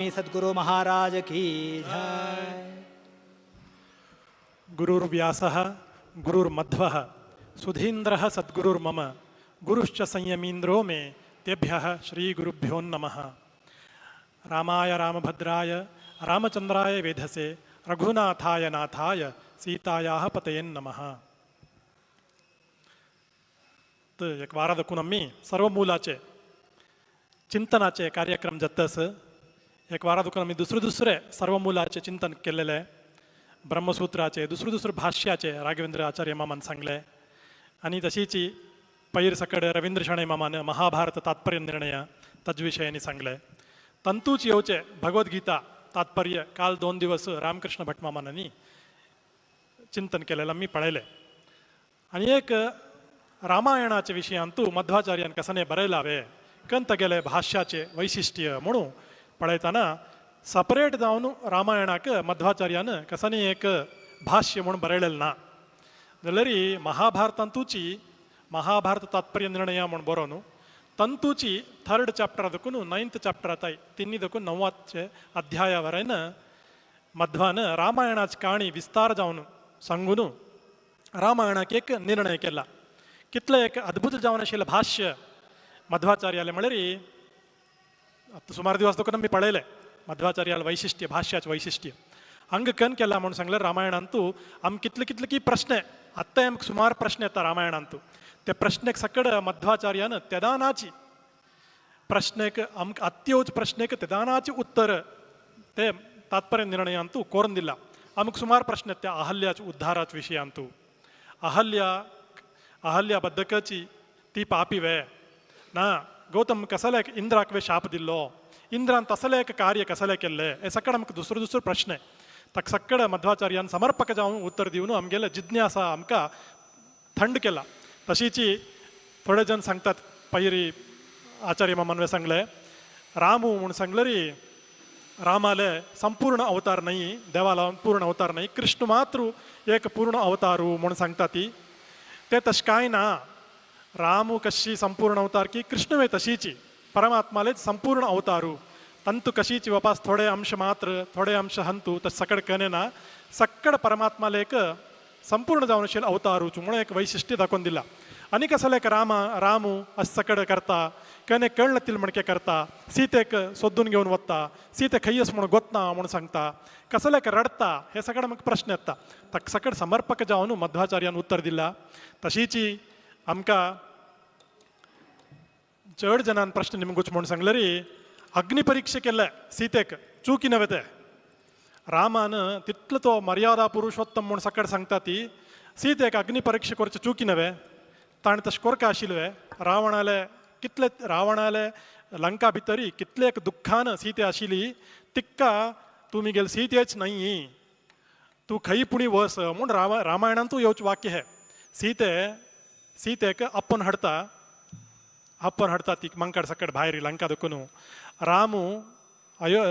सद्गुरु महाराज की जय। गुरुर्व्यासः गुरुर्मध्वः सुधीन्द्रः सद्गुरुर्मम गुरुश्च संयमीन्द्रो मे तेभ्यः श्रीगुरुभ्यो नमः। रामाय रामभद्राय रामचंद्राय वेधसे रघुनाथाय नाथाय सीतायाः पतये नमः. तर एक वारादकून आम्ही सर्व मुलाचे चिंतनाचे कार्यक्रम जातस. एक वारादकून आम्ही दुसरे सर्व मुलाचे चिंतन केलेले आहे. ब्रह्मसूत्राचे दुसरे भाष्याचे राघवेंद्र आचार्य मामान सांगले आणि तशीची पैर सकड रवींद्र शाणे मामाने महाभारत तात्पर्य निर्णय तज्विषयाने सांगले. तंतूच येवचे भगवद्गीता तात्पर्य काल 2 दिवस रामकृष्ण भट मामांनी चिंतन केलेलं मी पळयले. आणि एक रामायणाचे विषयांतू मध्वाचार्यान कसने बरयलावे कंत गेले भाष्याचे वैशिष्ट्य म्हणून पळयताना सपरेट जावन रामायणाक मध्वाचार्यान कसने एक भाष्य म्हणून बरयलेलं ना जाल्यार महाभारतांतूची महाभारत तात्पर्य निर्णय म्हणून बरो न्हू तंतूची 3rd चॅप्टर दकून 9th चॅप्टर आताय तिन्नी दकून 9वे अध्यायावरेन मध्वान रामायणाची कहाणी विस्तार जावन सांगून रामायणाक एक निर्णय केला. कितले एक अद्भुत जावन आशिल्लें भाष्य मध्वाचार्याले म्हळ्यार आता सुमार दिवस दकून आमी पळयले मध्वाचार्याल वैशिष्ट्य भाष्याचे वैशिष्ट्य हांग कन केला म्हणून सांगल्यार रामायणांतू आम कितले की प्रश्न आत्ताय आमकां सुमार प्रश्न येता रामायणांतू ते प्रश्नेक सकड मध्वाचार्यान तेदानाची प्रश्नेक आमकां अत्योच प्रश्नेक तेदानाची उत्तर ते तात्पर्य निर्णयांतू कोरून दिला. आमकां सुमार प्रश्न त्या अहल्याच्या उद्धाराच्या विशयांतू अहल्या बद्दकाची ती पापी वे ना गौतम कसले इंद्राक वे शाप दिल्लो इंद्रान तसले एक कार्य कसले केल्ले हे सकड आमकां दुसरो प्रश्न ताका सकड मध्वाचार्यान समर्पक जावन उत्तर दिवन आमगेले जिज्ञासा आमकां थंड केला. तशीची थोडे जण सांगतात पैरी आचार्य मामानवे सांगले रामू म्हणून सांगले रे रामाले संपूर्ण अवतार नाही देवाला पूर्ण अवतार नाही कृष्ण मात्र एक पूर्ण अवतारू म्हणून सांगता ती ते तशें कांय ना. रामू कशी संपूर्ण अवतार की कृष्णवे तशीची परमात्माले संपूर्ण अवतारू तंतु कशीची वापस थोडे अंश मात्र थोडे अंश हंतू तस सकड कने ना सकड परमात्माले एक संपूर्ण जावन आशिल्लो अवतारूच म्हणून एक वैशिष्ट्य दाखोवन दिला. आनी कसले एक रामू अशें सकड करता कने कळ्ळ तिलमणके करता सीतेक सोदून घेवन वता सीते खंयस म्हणून गोतना म्हणून सांगता कसले रडता हे सगळे म्हाका प्रश्न येता. ताका सकड समर्पक जावन मध्वाचार्यान उत्तर दिला. तशीची आमकां चड जणांन प्रश्न निमगूच म्हणून सांगले रे अग्निपरीक्षा केले सीतेक चुकी नवे ते रामान तितलो तो मर्यादा पुरुषोत्तम म्हणून सकड सांगता ती सीतेक अग्निपरीक्षा करचे चुकी नवे ताणें तशें करका आशिल्ले रावणाले लंका भितरी कितलेक दुख्खान सीते आशिल्ली तिक्का तूं मिगेल सीतेच नाही तूं खंय पुणी वस म्हूण रामायणांतू येवचें वाक्य हे. सीतेक अप्पून हाडटा ती मंकाड सकड भायर लंका दुखून रामू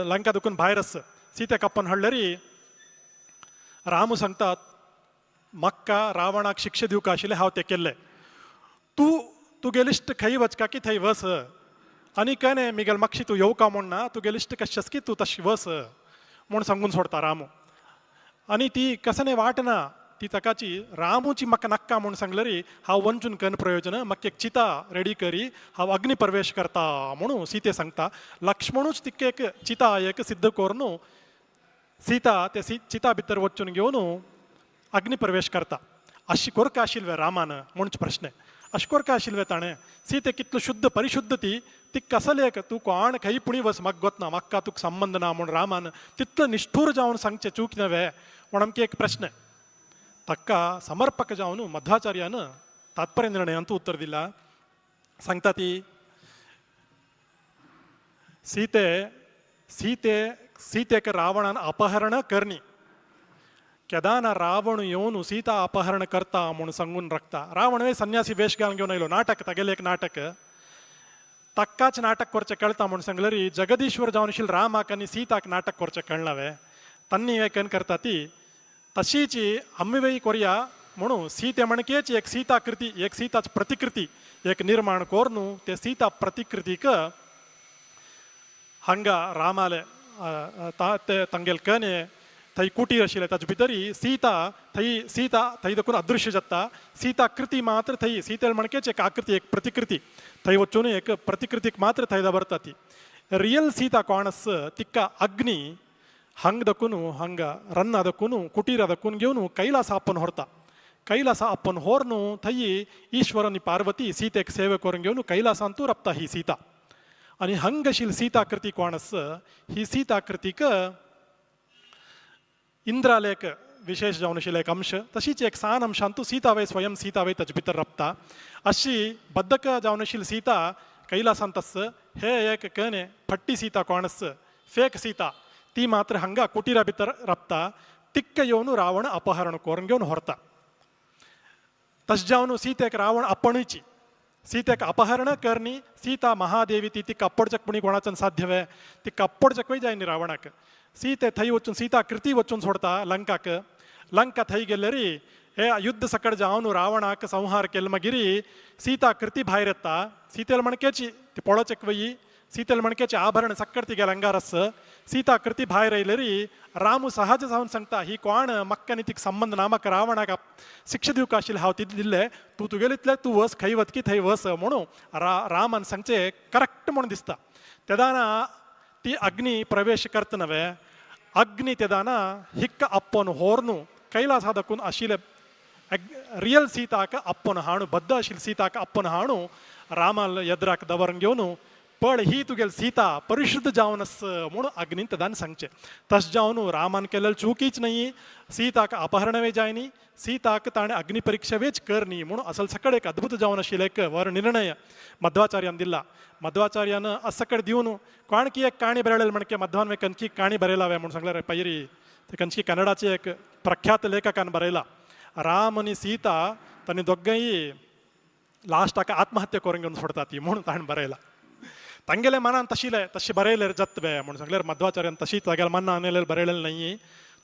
लंका दुखून भायर सीतेक अप्पून हाडले रे रामू सांगतात म्हाका रावणाक शिक्षा दिवका आशिल्लें हांव तें केल्लें तूं गेलिश्ट खंय वचका की थंय वस आनी कने मिगेल म्हाक्षी तूं येवका म्हूण ना तूं गेलिश्ट कशेंच की तूं तशें वस म्हूण सांगून सोडता रामू. आनी ती कसने वाट ना ती तकाची रामूची म्हाका नाक्का म्हणून सांगले रे हांव वंचून कन प्रयोजन म्हाका एक चिता रेडी करी हांव अग्नी प्रवेश करता म्हणून सीते सांगता. लक्ष्मणूच तिका एक चिता एक सिद्ध करून सीता ते चिता भितर वचून घेवन अग्नी प्रवेश करता. अशी करका आशिल्ले रामान म्हणूच प्रश्न अशें करका आशिल्ले ताणें सीते कितलो शुद्ध परिशुद्ध ती कसले तूं कोण खंय पुणी वस म्हाका गोतना म्हाका तुका संबंध ना म्हणून रामान तितलो निष्ठूर जावन सांगचें चूक नवे म्हूण आमकां एक प्रश्न ताका समर्पक जावन मध्वाचार्यान तात्पर्य निर्णयांतू उत्तर दिला. सांगता ती सीतेक रावणान अपहरण करणी केदाना रावण येवन सीता अपहरण करता म्हणून सांगून रखता. रावण संन्यासी वेश घालून घेवन आयलो नाटक तागेलें एक नाटक तक्काच नाटक करचें कळटा म्हणून सांगले रे जगदीश्वर जावन आशिल्लो रामाक आनी सीताक नाटक करचें कळनावे तन्नी हे कन करता ती तशीची आम्ही कोरया म्हणून सीते म्हणकेच एक सीताकृती एक सीताच प्रतिकृती एक निर्माण कोरून ते सीता प्रतिकृतीक हांगा रामाले तांगेल कने थंय कुटीर आशिल्लें ताजे भितरी सीता थंय देखून अदृश्य जाता. सीता कृती मात्र थंय सीतेल म्हणकेच एक आकृती एक प्रतिकृती थंय वचून एक प्रतिकृतीक मात्र थंय दवरता ती. रियल सीता कोणस तिका अग्नी हंग दकून हंग रन्न दकून कुटीर दकून घेवन कैलास आपण ಹೊರತಾ. कैलास आपण होरनु थंय ईश्वरनी पार्वती सीतेक सेवे करून घेवन कैलासांतू रपता ही सीता. आणि हंगशील सीताकृती कोणस ही सीताकृतीक इंद्रालेक विशेष जावन आशिल्लो एक अंश तशीच एक सान अंशांतू सीतावय स्वयं सीतावय ताजे भितर रपता. अशी बद्धक जावन आशिल्ली सीता कैलासांत आस हे एक कने फट्टी सीता कोणस फेक सीता ती मात्र हंगा कुटीरा भितर रपता. तिक्क येवन रावण अपहरण करून घेवन व्हरता. तश जावन सीतेक रावण आपणची सीतेक अपहरण करणी सीता महादेवी ती कप्पडचक पुणी कोणाचन साध्यवे ती कप्पडचकय जायनी रावणाक. सीते थंय वचून सीता कृती वचून सोडता लंकाक. लंका थंय गेल्यारी हे युद्ध सकड जावन रावणाक संहार केले मागिरी सीता कृती भायर येता. सीतेल म्हणकेची ती पळोचक वयी सीतेल म्हणकेचे आभरण सक्कड ती गेल्या अंगार आस. सीता कृती भायर येयलेरी रामू सहज जावन सांगता ही कोण मक्कानी तिक संबंध ना म्हाका रावणाक शिक्षा दिवक आशिल्ले हांव ती दिल्ले तूं तुगेले इतले तूं वस खंय वतकी थंय वस म्हणून रामान सांगचे करेक्ट म्हणून दिसता. तेदाना ती अग्नी प्रवेश करता नवे अग्नी तेदाना हिक्क अप्पोन होरनु कैलास दकून आशिल्ले रियल सीताक अप्पोन हाणू बद्द आशिल्ली सीताक अप्पोन हाणू रामाल यद्राक दवरून घेवन पण ही तुगेल सीता परिशुद्ध जावन आस म्हणून अग्नीन तेदान सांगचे. तश जावन रामान केलेली चुकीच नाही. सीताक अपहरणवे जायनी सीताक ताणें अग्नी परीक्षा वेच करनी म्हणून असल सकड एक अद्भुत जावन आशिल्लो एक वर निर्णय मध्वाचार्यान दिला. मध्वाचार्यान असकड दिवन कोण की एक काणी बरयलेली म्हणके मध्वान वे कनकी काणी बरयलावे म्हणून सांगल्यार पयरी ते कनकी कन्नडाचे एक प्रख्यात लेखकान बरयला. राम आनी सीता तांणी दोगांय लास्टाक आत्महत्या करून घेवन सोडता ती म्हणून ताणें बरयला. तांगेले मनान तशी बरयलेर जत्वे म्हणून सांगल्यार मध्वाचार्यान तशी तागेल्या मनान आनेलेर बरयलेलें नाहीये.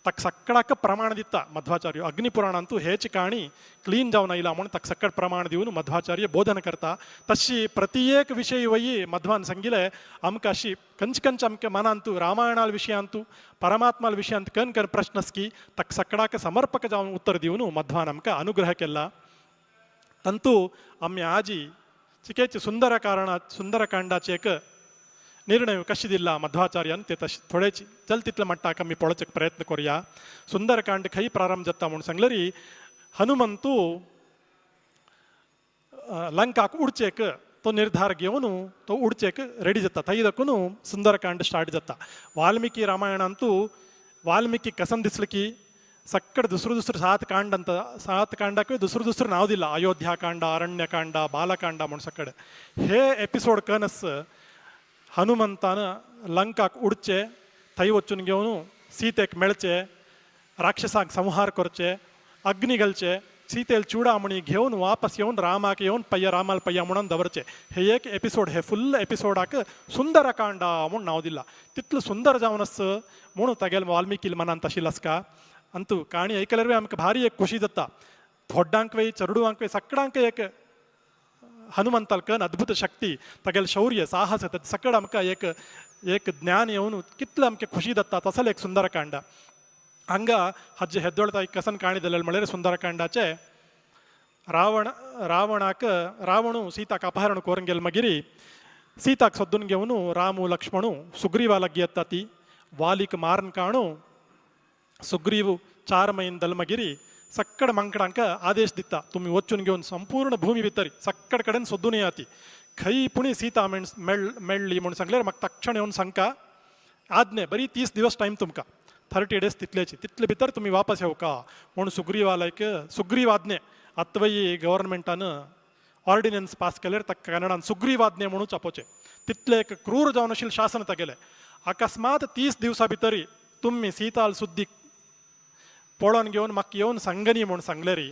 ताका सक्कडाक प्रमाण दिता मध्वाचार्य. अग्निपुराणांतू हेची काणी क्लीन जावन आयला म्हणून ताका सक्कड प्रमाण दिवन मध्वाचार्य बोधन करता. तशी प्रत्येक विशय वयी मध्वान सांगिले आमकां अशी कंच आमच्या मनांतू रामायणाल विशयांतू परमात्माल विशयांत कन प्रश्न की ताका सक्कडाक समर्पक जावन उत्तर दिवन मध्वान आमकां अनुग्रह केला. तंतू आमी आजी चिकेचे सुंदरकांडाचे एक निर्णय कशी दिला मध्वाचार्यान ते तशें थोडेच चल तितले मट्टाक आमी पळोवचेक प्रयत्न करूया. सुंदरकांड खंय प्रारंभ जाता म्हणून सांगल्यारी हनुमंतू लंकाक उडचेक तो निर्धार घेवन तो उडचेक रेडी जाता. थंय देखून सुंदरकांड स्टार्ट जाता. वाल्मिकी रामायणांतू वाल्मिकी कसन दिसले की सक्कड दुसरं 7 कांडाक दुसरं नाव दिला. अयोध्याकांड अरण्यकांड बालकांड म्हणून सकड हे एपिसोड कनस हनुमंतान लंकाक उडचे थंय वचून घेवन सीतेक मेळचे राक्षसांक संहार करचे अग्नी घालचे सीतेल चुडामणी घेवन वापस येवन रामाक येवन रामाल पय्या म्हणून दवरचे. हे एक एपिसोड हे फुल्ल एपिसोडाक सुंदरकांड म्हणून नाव दिला. तितलो सुंदर जावन आस म्हणून तागेल वाल्मिकी मनान तशी लसका. अंतू काणी ऐकल्यार आमकां भारी एक खुशी जाता. थोड्डांक वे चरडुवांक वे सक्कडांक एक हनुमंताल कन अद्भुत शक्ती तागेल शौर्य साहस सकड आमकां एक ज्ञान येवन कितले आमकां खुशी जाता. तसले एक सुंदरकांड हांगा हाजे हेद्दोळता एक कसन काणी दिलेले म्हळ्यार सुंदरकांडाचे रावणू सीताक अपहरण करून गेले मागिरी सीताक सोदून घेवन रामू लक्ष्मणू सुग्रीवा लागीं येता. ती वालीक मारन काणू सुग्रीव 4 महिने जाले मागिरी सक्कड मंकडांक आदेश दिता तुम्ही वचून घेवन संपूर्ण भूमी भितर सक्कड कडेन सोदून येया. ती खंय पुणी सीता मेळ्ळी म्हणून सांगल्यार म्हाका तक्षण येवन सांगता आज्ञे बरी 30 दिवस टायम तुमकां 30 days तितले भितर तुम्ही वापस येवका म्हणून सुग्रीव आज्ञे आत्वयी गव्हर्नमेंटान ऑर्डिनन्स पास केल्यार ताका कन्नडान सुग्रीव आज्ञे म्हणून छापोवचे. तितले एक क्रूर जावन आशिल्लें शासन तागेलें. अकस्मात 30 दिवसां भितर तुम्ही सीताल सुद्दी पळोवन घेवन म्हाका येवन सांगनी म्हणून सांगल्यारी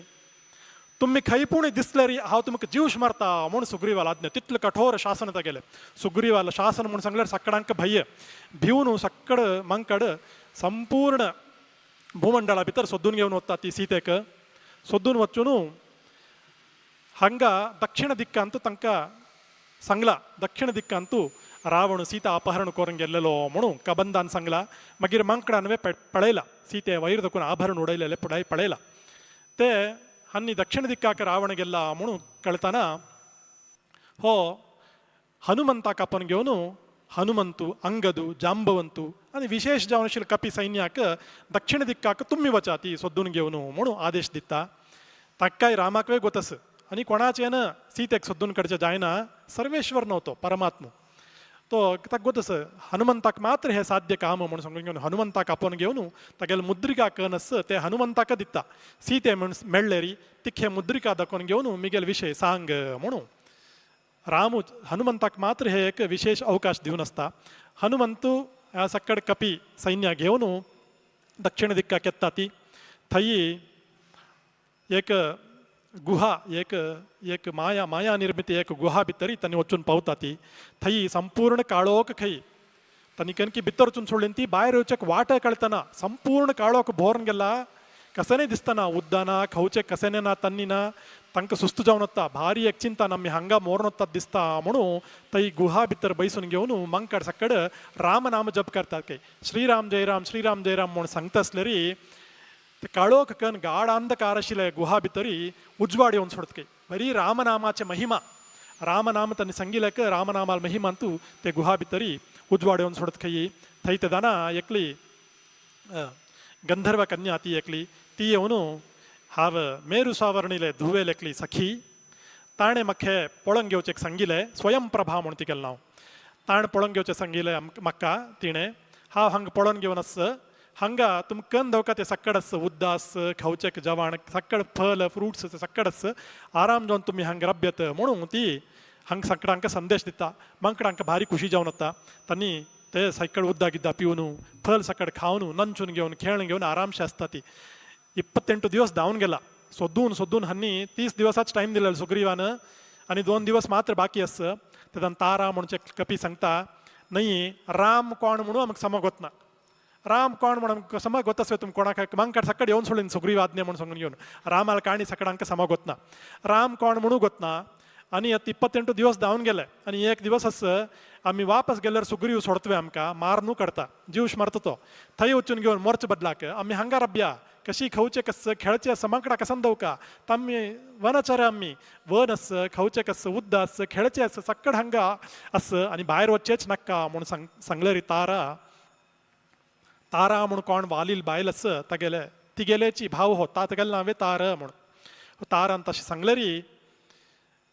तुम्ही खंय पुणी दिसल्यारी हांव तुमकां जीवश मारता म्हणून सुग्रीवाल आज्ञा. तितलें कठोर शासन तागेलें. सुग्रीवाल शासन म्हणून सांगल्यार सक्कडांक भय्य भिवन सक्कड मंकड संपूर्ण भूमंडळा भितर सोदून घेवन वता. ती सीतेक सोदून वचून हांगा दक्षिण दिक्कांतू तांकां सांगला. दक्षिण दिक्कांतू रावण सीता अपहरण करून गेलेलो म्हणून कबंदान सांगला मागीर मांकडानवे पळयला सीते वयर दकून आभरण उडयलेले पुढाय पळयला ते हांनी दक्षिण दिक्काक रावण गेला म्हणून कळताना हो हनुमंताक आपण घेवन हनुमंतू अंगदू जांबवंतू आणि विशेष जावन आशिल्ले कपी सैन्याक दक्षिण दिक्काक तुमी वचा ती सोदून घेवन म्हणून आदेश दिता ताकाय रामाकय गोतस आणि कोणाचेन सीतेक सोदून काडचें जायना सर्वेश्वर नव्हतो परमात्मा तो ताका गोतस हनुमंताक मात्र हे साध्य काम म्हणून सांगून घेवन हनुमंताक आपण घेवन तागेले मुद्रिका कनस ते हनुमंताक दिता सीते म्हण मेळ्ळेरी तिखे मुद्रिका दाखोवन घेवन मिगेल विशय सांग म्हणून राम हनुमंताक मात्र हे एक विशेष अवकाश दिवन आसता हनुमंतू ह्या सक्कड कपी सैन्य घेवन दक्षिण दिक्काक येता ती थंय एक गुहा एक माया निर्मिती एक गुहा भितरी तांणी वचून पावता ती थंय संपूर्ण काळोख खंय तांणी कणकी भितर वचून सोडली ती भायर येवचेक वाट कळतना संपूर्ण काळोख भोरून गेला कसेने दिसतना उद्दाना खवचे कसेने ना तन्नी ना तांकां सुस्त जावन वता भारी एक चिंतन आमी हांगा मोरून वतात दिसता म्हणून थंय गुहा भितर बैसून घेवन मंकड सक्कड राम नाम जप करतात काय श्रीराम जय राम म्हूण सांगता आसलेरी ते काळोख कन गाढ अंधकार आशिल्ले गुहा भितरी उजवाड येवन सोडत काय बरी रामनामाचे महिमा रामनाम तांणी सांगिल्लेक रामनामाल महिमांतू ते गुहा भितरी उजवाड येवन सोडत खंय थंय ते दाना एकली गंधर्व कन्या ती एकली ती येवन हांव मेरू सावरणीले धुवेल एकली सखी ताणें म्हाका पळोवन घेवचेक सांगिल्लें स्वयंप्रभा म्हणून तिगेलें नांव ताण पळोवन घेवचें सांगिल्लें म्हाका तिणें हांव हांगा पळोवन घेवन आस हांगा तुमकां कन दवका ते सक्कड आस उद्दास खावचेक जेवण सक्कड फल फ्रुट्स सक्कड आस आराम जावन तुमी हांगा रब्यत म्हणून ती हांगा सक्कडांक संदेश दिता मंकडांक भारी खुशी जावन वता तांणी ते सक्कड उद्दा गिद्दा पिवन फल सक्कड खावन नंचून घेवन खेळून घेवन आरामशे आसता ती 28 दिवस धांवन गेला सोदून हांणी 30 दिवसाच टायम दिलेलो सुग्रीवान आनी 2 दिवस मात्र बाकी आस तेदान तारा म्हणचे कपी सांगता न्हय राम कोण म्हणून आमकां समज वतना राम कोण म्हणून आमकां समज वता तुम कोणाक मंकड सक्कड येवन सोडून सुग्रीव आज्ञा म्हणून सांगून घेवन रामाल काणी सक्कडांक समज वतना राम कोण म्हणून वतना आनी 28 दिवस धांवन गेले आनी एक दिवस आस आमी वापस गेल्यार सुग्रीव सोडतवे आमकां मार न्हू करता जीवश मारता तो थंय वचून घेवन मोर्च बदलाक आमी हांगा रब्या कशी खवचे कस खेळचे समंकडा कसन दवका तम्मी वनचर आम्ही वन आस खवचे कस उद्द आस खेळचे आस सक्कड हांगा आस आनी भायर वचचेच नाका म्हणून सांगले रे तारा म्हणून कोण वालील बायल आस तागेले तिगेलेची भाव हो तागेले नावे तार म्हणून तारान तशें सांगले री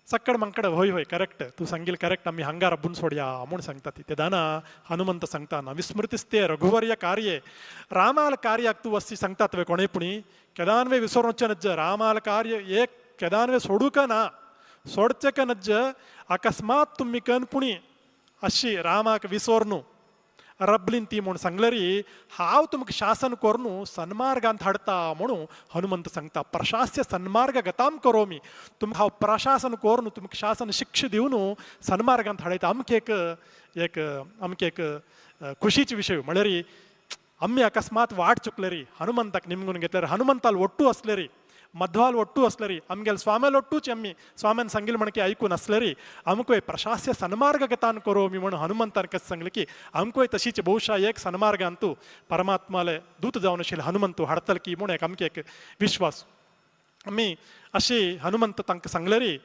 सक्कड मंकड होय करेक्ट तू सांगिल करेक्ट आम्ही हांगा रब्बून सोडया म्हणून सांगता ती ते दाना हनुमंत सांगता ना विस्मृतीस्ते रघुवर्य कार्ये रामाल कार्याक तू वस्ती सांगता तुवें कोणें पुणी केदानवे विसरून वच्चे नज्ज रामाल कार्य एक केदानवे सोडूक ना सोडचे का नज्ज अकस्मात तुमी कन पुणी अशी रामाक विसोरनू रबलीन ती म्हणून सांगले री हांव तुमकां शासन करून सन्मार्गांत हाडटा म्हणून हनुमंत सांगता प्रशास्य सन्मार्ग गताम करोमी तुमकां हांव प्रशासन करून तुमकां शासन शिक्षा दिवन सन्मार्गांत हाडयता आमके एक खुशीचे विशय म्हळ्यार आमी अकस्मात वाट चुकले री हनुमंताक निमगून घेतले हनुमंताल ಒಟ್ಟು असले री मध्वाल ಒಟ್ಟು असले री आमगेल स्वाम्याल ಒಟ್ಟूच आमी स्वाम्यान सांगिल्लें म्हणके आयकून असले री आमकोय प्रशास्य सन्मार्ग गतान करोमी म्हणून हनुमंतान कशें सांगलें की आमकोय तशीच बहुशा एक सन्मार्गांतू परमात्माले दूत जावन आशिल्ले हनुमंतू हाडतले की म्हणून एक आमके एक विश्वास आमी अशी हनुमंत तांकां सांगले री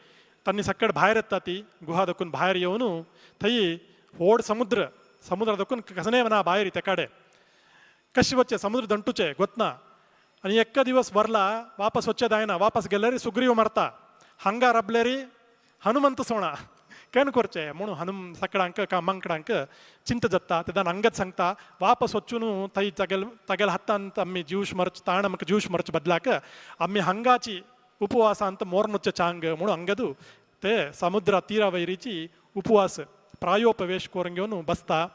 तांणी सक्कड भायर येता ती गुहा दाखून भायर येवन थंय व्हड समुद्र दाखून कसने ना भायर ते काडे कशें वच्चे समुद्र दंटुचे गोतना आनी एक्का दिवस वरला वापस वच्चे जायना वापस गेले रे सुग्रीव मरता हांगा रबले री हनुमंत सोणा केन करचे म्हणून सक्कडांक मंकडांक चिंत जाता तेदान अंगत सांगता वापस वचून थंय तागेल हातांत आमी जीवश मरच ताण आमकां जीवश मरच बदलाक आमी हांगाची उपवासांत मोरनोचे चांग म्हणून अंगदू ते समुद्रा तीरा वैरीची उपवास प्रायोपवेश करून घेवन बसता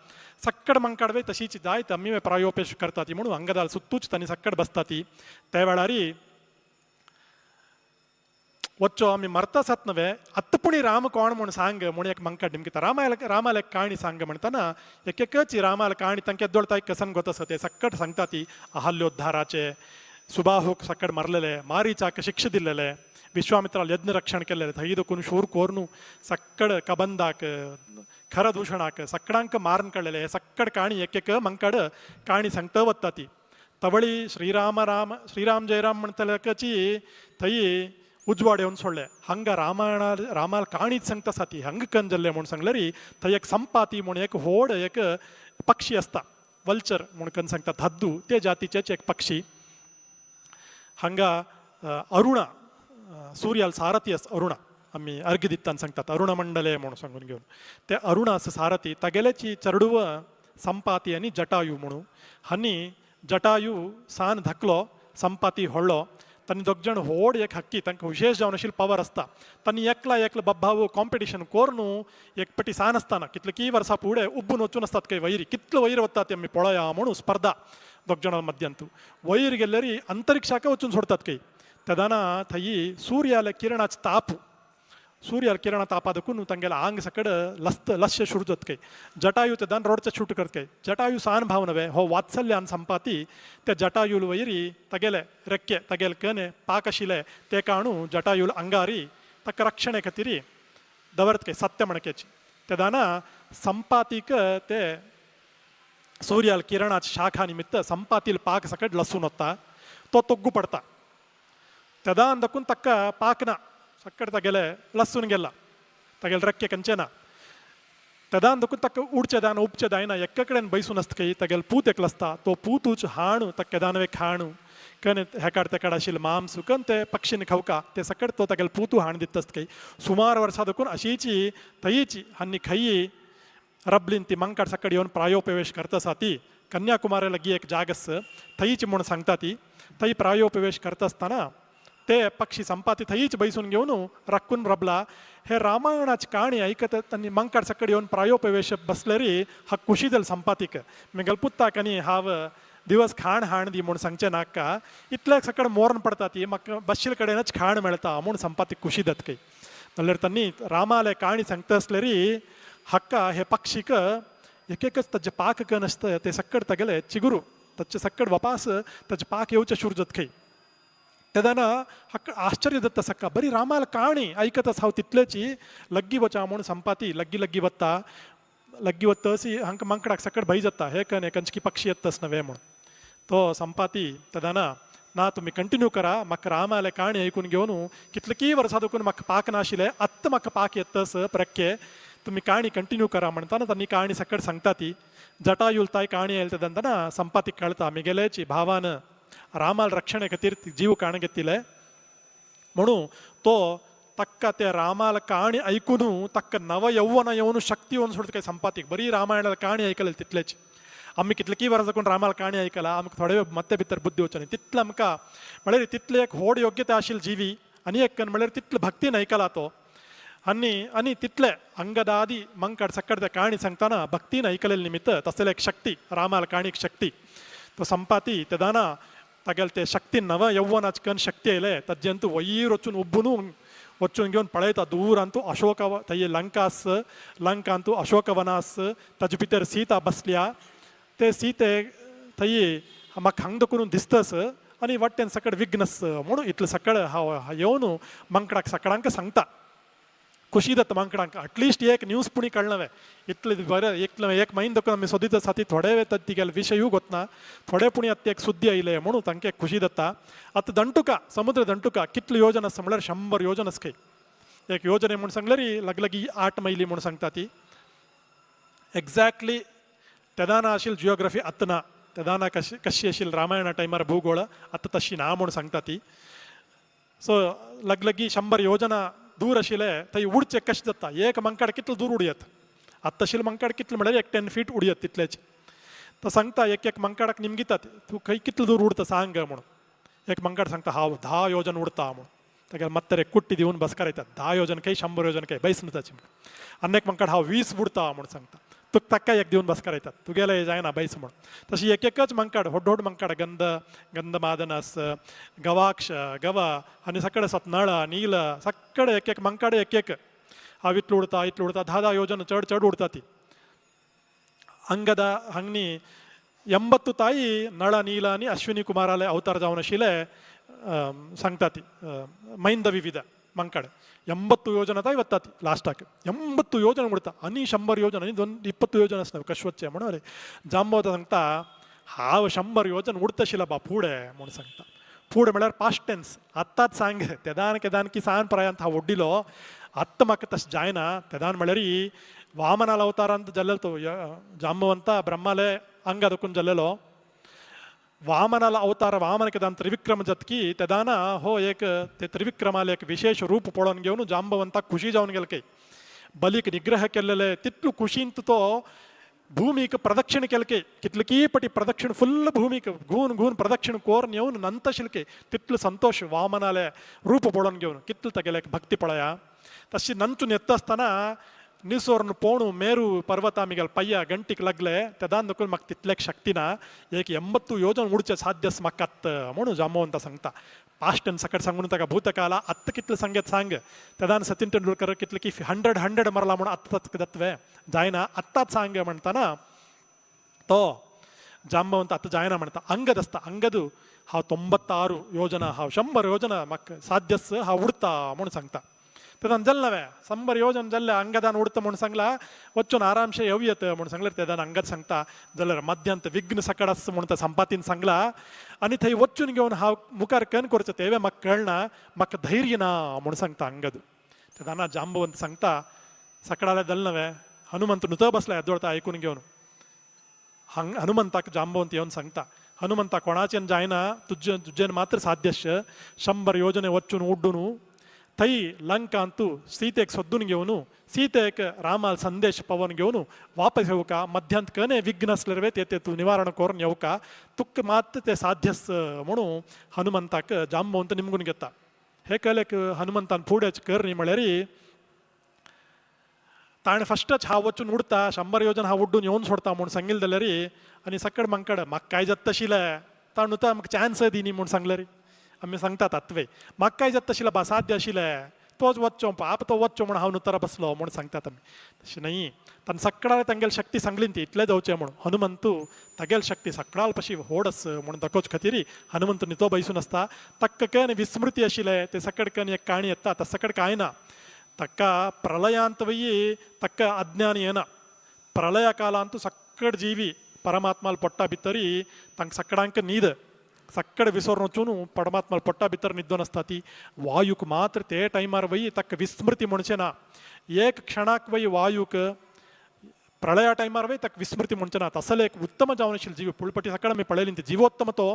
सक्कड मंकडवे तशीच जायत आमी प्रायोपवेश करता ती म्हणून अंगदाल सुत्तूच तांणी सक्कड बसता ती त्या वेळारी वच्चो आमी मरता सात नवे अत्तपुणी राम कोण म्हणून सांग म्हणून एक मंकड निमकिता रामाला एक काणी सांग म्हणटना एकची रामाला काणी तांके दोळताय कसन गोतस ते सक्कड सांगता ती अहल्योद्धाराचे सुबाहूक सक्कड मरलेले मारीचाक शिक्षा दिल्लेले विश्वामित्राला यज्ञ रक्षण केलेले थंय देखून शूर कोरनू सक्कड कबंदाक खरं दूषणाक सक्कडांक मारण काडलेले हे सक्कड काणी एक एक मंकड काणी सांगता वता ती तवळी श्रीराम जय राम म्हणटलकची थंय उजवाड येवन सोडले हंग रामाल काणीच सांगता साती हंग कंजल्ले म्हणून सांगल्यारी थंय एक संपाती म्हणून एक व्हड एक पक्षी असता वल्चर म्हणून कन सांगता धद्दू ते जातीचेच एक पक्षी हांगा अरुणा सूर्याल सारथी आस अरुणा आम्ही अर्घ्य दितान सांगतात अरुण मंडले म्हणून सांगून घेऊन ते अरुणा आस सारथी तागेल्याची चरडुव संपाती आनी जटायू म्हणून हानी जटायू सान धकलो संपाती व्हडलो तांणी दोग जाण व्हड एक हक्की तांकां विशेष जावन आशिल्लो पावर आसता तांणी एकला बब्बाव कॉम्पिटिशन कोर न्हू एक पटी सान आसतना कितलीं वर्सां फुडें उब्बून वचून आसतात खंय वैरी कितलो वैर वता ते आमी पळया म्हणून स्पर्धा दोग जाणां मध्यांतू वैर गेल्यार अंतरिक्षाक वचून सोडतात खंय तेदाना थंय सूर्याले किरणाचो ताप सूर्याल किरण तापा देखून तांगेले आंग सकड लस्य शुरजत कೈ जटायू ते दान रोडचे शूट करत कೈ जटायू सान भाव नवे हो वात्सल्यान संपाती ते जटायूल वैरी तगेले रेक्के तगेले कने पाक आशिले ते काणू जटायूल अंगारी तक रक्षणे खातीर दवरत कೈ सत्य म्हणकेची ते दाना संपातीक ते सूर्याल किरणाच्या शाखा निमित्त संपातील पाक सकड लसून वता तो तोग्गू पडता तेदान दकून तक्क पाकना सक्कड तगेले लसून गेला तगेले रक्के कंचेना तेदान दकून तक्क उडचे दान उपचे दायना एक्के कडेन बैसून आसता खंय तगेले पूत एकलो आसता तो पूतूच हाणू तक्के दानवे खाणू कने हेकाड तेकाड आशिल्ले मांस कन ते पक्षीन खावका ते सकड तो तगेले पूतू हाण दिता आसता खंय सुमार वर्सां दकून अशीची थंयची हानी खयी रबलीन ती मंकाड सकड येवन प्रायोपवेश करता आसा ती कन्याकुमारी लागीं एक जाग आसा थंयची म्हूण सांगता ती थंय प्रायोपवेश करता आसतना ते पक्षी संपाती थंयच बैसून घेवन राखून रबला हे रामायणाची काणी ऐकत त्यांनी मंकाड सकड येवन प्रायोपवेश बसलेरी हा खुशी जाल संपातीक मेगल पुत्ताक आनी हांव दिवस खाण हाण दी म्हूण सांगचे नाका इतल्या सकड मोरण पडता ती म्हाका बशिल्ले कडेनच खाण मेळटा म्हूण संपातीक खुशी जाता खंय जाल्यार तांणी रामाले काणी सांगता आसलेरी हक्का हे पक्षीक एक एकच ताजे पाक कन आसता ते सकड तगेले चिगुरू ताचे सकड वपास ताजे पाक येवचे शूर जाता खंय तेदाना हक्क आश्चर्य जाता सक्का बरी रामाल काणी ऐकतच हांव तितलेची लग्गी वचा म्हणून संपाती लग्गी वत्ता अशी हांकां मंकडाक सकड भंय जाता हे कन हे कंचकी पक्षी येतस नवे म्हूण तो संपाती तेदाना ना तुमी कंटिन्यू करा म्हाका रामाले काणी ऐकून घेवन कितलीं वर्सां देखून म्हाका पाक नाशिल्ले आत्ता म्हाका पाक येतस प्रक्के तुमी काणी कंटिन्यू करा म्हणटाना तांणी काणी सकड सांगता ती जटायूल ताय काणी येयले तेदना संपातीक कळटा आमिगेलेची भावान रामाल रक्षणे खातीर जीव काण घेतिले म्हणून तो तक्का ते रामाल काणी ऐकून तक्क नव यौवन येवन शक्ती येवन सोडता काय संपातीक बरी रामायणाला काणी ऐकले तितलेची आमी कितलीं वर्सां देखून रामाल काणी ऐकला आमकां थोडे मत्ते भितर बुद्धी वचना तितलें आमकां म्हळ्यार तितले एक व्हड योग्यता आशिल्ली जिवी आनी एक म्हळ्यार तितले भक्तीन ऐकला तो आनी तितले अंगदादी मंकड सकड ते काणी सांगतना भक्तीन ऐकलेले निमित्त तसले एक शक्ती रामाल काणीक शक्ती तो संपाती तेदाना तागेले ते शक्ती नव यौवनाची कन शक्ती येयले ताजेंतू वयर वचून उब्बून वचून घेवन पळयता दूर अंतू अशोक थंय लंका आस लंकांतू अशोकवना आस ताजे भितर सीता बसल्या ते सीते थंय म्हाका हांगा करून दिसतस आनी वाटेन सकड विघ्नस म्हणून इतले सकड हांव येवन मंकडाक सकडांक सांगता खुशी जाता मंकडांक अटलिस्ट एक न्यूज पुणी कळनवे इतले बरें एक महिने देखून आमी सोदीत आसा ती थोडे वेळ तिगेले विशयूय गोतना थोडे पुणी आतां एक सुद्दी आयले म्हणून तांकां एक खुशी जाता आतां दंटुका समुद्र दंटुका कितले योजना आसा म्हळ्यार 100 योजना आसा खंय एक योजने म्हूण सांगल्यार लगलगी 8 मैली म्हूण सांगता ती एक्झॅक्टली तेदाना आशिल्ली जियोग्राफी आतां ना तेदाना कशी आशिल्ली रामायणा टायमार भूगोळ आतां तशी ना म्हूण सांगता ती सो लगलगी 100 योजना दूर आशिल्ले थंय उडचे कशें जाता एक मंकाड कितले दूर उडयत आतां तशिल्ले मंकाड कितले म्हळ्यार एक 10 फीट उडयत तितलेच तो सांगता एक मंकाडाक निमगितात तूं खंय कितले दूर उडता सांग म्हणून एक मंकाड सांगता हांव 10 योजन उडता म्हणून तागेले मत्तर एक कुट्टी दिवन बसकारायतात 10 योजन खंय 100 योजन खंय बैस ताची म्हणून आनी एक मंकाड हांव 20 उडता म्हणून सांगता तुका ताका एक दिवन बसकारायतात तुगेले जायना बैस म्हणून तशी एकच मंकाड व्हड मंकाड गंधमादनस गवाक्ष गवा आनी सकड आसात नळ नील सकड एक मंकाड एक हांव इतलो उडता 10 योजन चड उडता ती अंगदा हांगनी 80 ताई नळ नील आनी अश्विनी कुमाराले अवतार जावन आशिल्ले सांगता ती मैंद विविध मंकड 80 योजना आता ಇವತ್ತಾತಿ ಲಾಸ್ಟಾಕ್ 80 ಯೋಜನೆ ಉಡ್ತಾ आणि 100 ಯೋಜನೆ आणि 20 योजना असणार कश्वतचे म्हणून जांबवत सांगता हाव 100 योजन उडतशिला बा पुढे म्हणून सांगता पुढे म्हळ्यार पास्ट टेन्स आत्ताच सांग तेदान की सान पर्यंत हा ओड्डिलो आत्ता म्हाका तशें जायना तेदान म्हळ्यार वामनाल अवतार ಅಂತ जल्लेलो तो जांबवंत ब्रह्माले अंग दकून जल्लेलो वामनाला अवतार वामन केदान त्रिविक्रम जतकी तेदाना हो एक ते त्रिविक्रमाला एक विशेष रूप पळोवन घेवन जांबवंताक खुशी जावन गेल काही बलीक निग्रह केलेले तितलो खुशींत तो भूमीक प्रदक्षिण केलके कितलकी पटी प्रदक्षिण फुल्ल भूमीक घून घून प्रदक्षिण कोरून येवन नंत शिलके तितलो संतोष वामनाले रूप पळोवन घेवन कितलो तेगेले भक्ती पळया तशी नंचून येता आसतना निसोर्न पोणू मेरू पर्वत आमिगल पय्या गंटीक लागले तेदान देखून म्हाका तितलेक शक्तीना एक 80 योजन उडचे साध्यस म्हाकात म्हणून जांबवंत सांगता पास्ट टेन्स सकट सांगून ताका भूतकाला आत्ता कितले सांगेत सांग तेदान सचिन तेंडुलकर कितले की 100 मरला म्हणून आत्ताच दत्वे जायना आत्ताच सांग म्हणताना तो जांबवंत आत्ता जायना म्हणता अंगद असता अंगदू हांव 96 योजना हांव 100 योजना म्हाका साध्यस हांव उडता म्हणून सांगता तेदान जल्लवे 100 योजन जल्ले अंगदान उडता म्हणून सांगला वच्चून आरामशे येवयत म्हणून सांगल्यार तेदान अंगद सांगता जाल्यार मध्यांत विघ्न सकडस म्हणून संपातीन सांगला आनी थंय वच्चून घेवन हांव मुखार कन करचें तेवे म्हाका कळना म्हाका धैर्य ना म्हणून सांगता अंगद तेदाना जांबवंत सांगता सकडाले जल्लवे हनुमंत नुत बसला येदोळता आयकून घेवन हनुमंताक जांबवंत येवन सांगता हनुमंता कोणाचेन जायना तुजेन मात्र साध्यश 100 योजने वच्चून उड्डून थंय लंका अंतू सीतेक सोदून घेवन सीतेक रामाल संदेश पवन घेवन वापस येवका मध्यांत कने विघ्न असलेरवे ते तूं निवारण करून येवका तुक मात्र ते साध्यस म्हणून हनुमंताक जांबवंत निमगून घेता हे कळलेक हनुमंतान फुडें कर न्ही म्हळ्यार ताणें फस्टच हांव वचून उडता 100 योजन हांव उड्डून येवन सोडता म्हूण सांगिल्लें जाल्यार आनी सकड मंकड म्हाका काय जाता तशिलें ताणें नुता म्हाका चान्स दी न्ही म्हूण सांगल्यार आमी सांगता तात्वे म्हाका काय जाता तशिलें बा साध्य आशिल्लें तोच वच्चो पाप तो वच्चो म्हूण हांव नुतारा बसलो म्हूण सांगतात आमी तशें न्ही ताणें सक्कडार तांगेली शक्ती सांगली ती इतलें जावचें म्हूण हनुमंतू तागेली शक्ती सक्कडाल पशी होडस म्हूण दाखोवचे खातीर हनुमंत न्हिदो बैसून आसता ताका कन विस्मृती आशिल्लें ते सकड कन एक काणी येता ता सकड कांय ना ताका प्रलयांत वयी ताका अज्ञान येना प्रलया कालांतू सक्कड जीवी परमात्माल पोट्टा भितरी तांकां सक्कडांक न्हीद सक्कड विसरून वचून परमात्माल पोट्टा भितर न्हिदोन आसता ती वायूक मात्र ते टायमार वयी ताका विस्मृती म्हणचें ना एक क्षणाक वयी वायूक प्रलया टायमार वय ताका विस्मृती म्हणचें ना तसले एक उत्तम जावन आशिल्लो जीव पुळपटी सकड आमी पळयली ती जिवोत्तम तो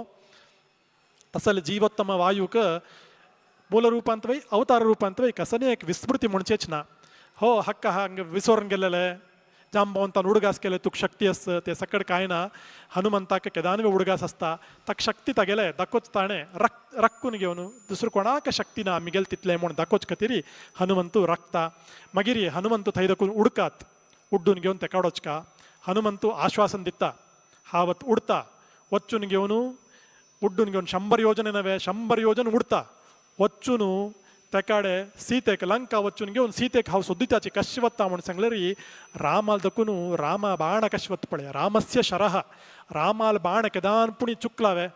तसले जिवोत्तम वायूक मूल रूपांत वय अवतार रूपांत वय कसले एक विस्मृती म्हणचेच ना हो हक्क हांग विसरून गेलेले जांबवंतान उडगास केले तुक शक्ती आसत ते सकड कांय ना हनुमंताक केदानवे उडगास आसता ताका शक्ती तागेले दाखोवच ताणें रक्कून घेवन दुसरो कोणाक शक्ती ना आमी गेले तितले म्हूण दाखोवचे खातीर हनुमंतू रक्ता मागीर हनुमंतू थंय दाखून उडकात उड्डून घेवन तेका वचका हनुमंतू आश्वासन दिता हांव उडता वच्चून घेवन उड्डून घेवन 100 योजने नवे 100 योजन उडता वच्चून तेकाडे सीतेक लंका वच्चून घेवन सीतेक हांव सोदिताची कशें वता म्हूण सांगल्यार रामाल दखून रामा बाण कशें वता पळय रामस्य शरह रामाल बाण केदान पुणी चुकलावे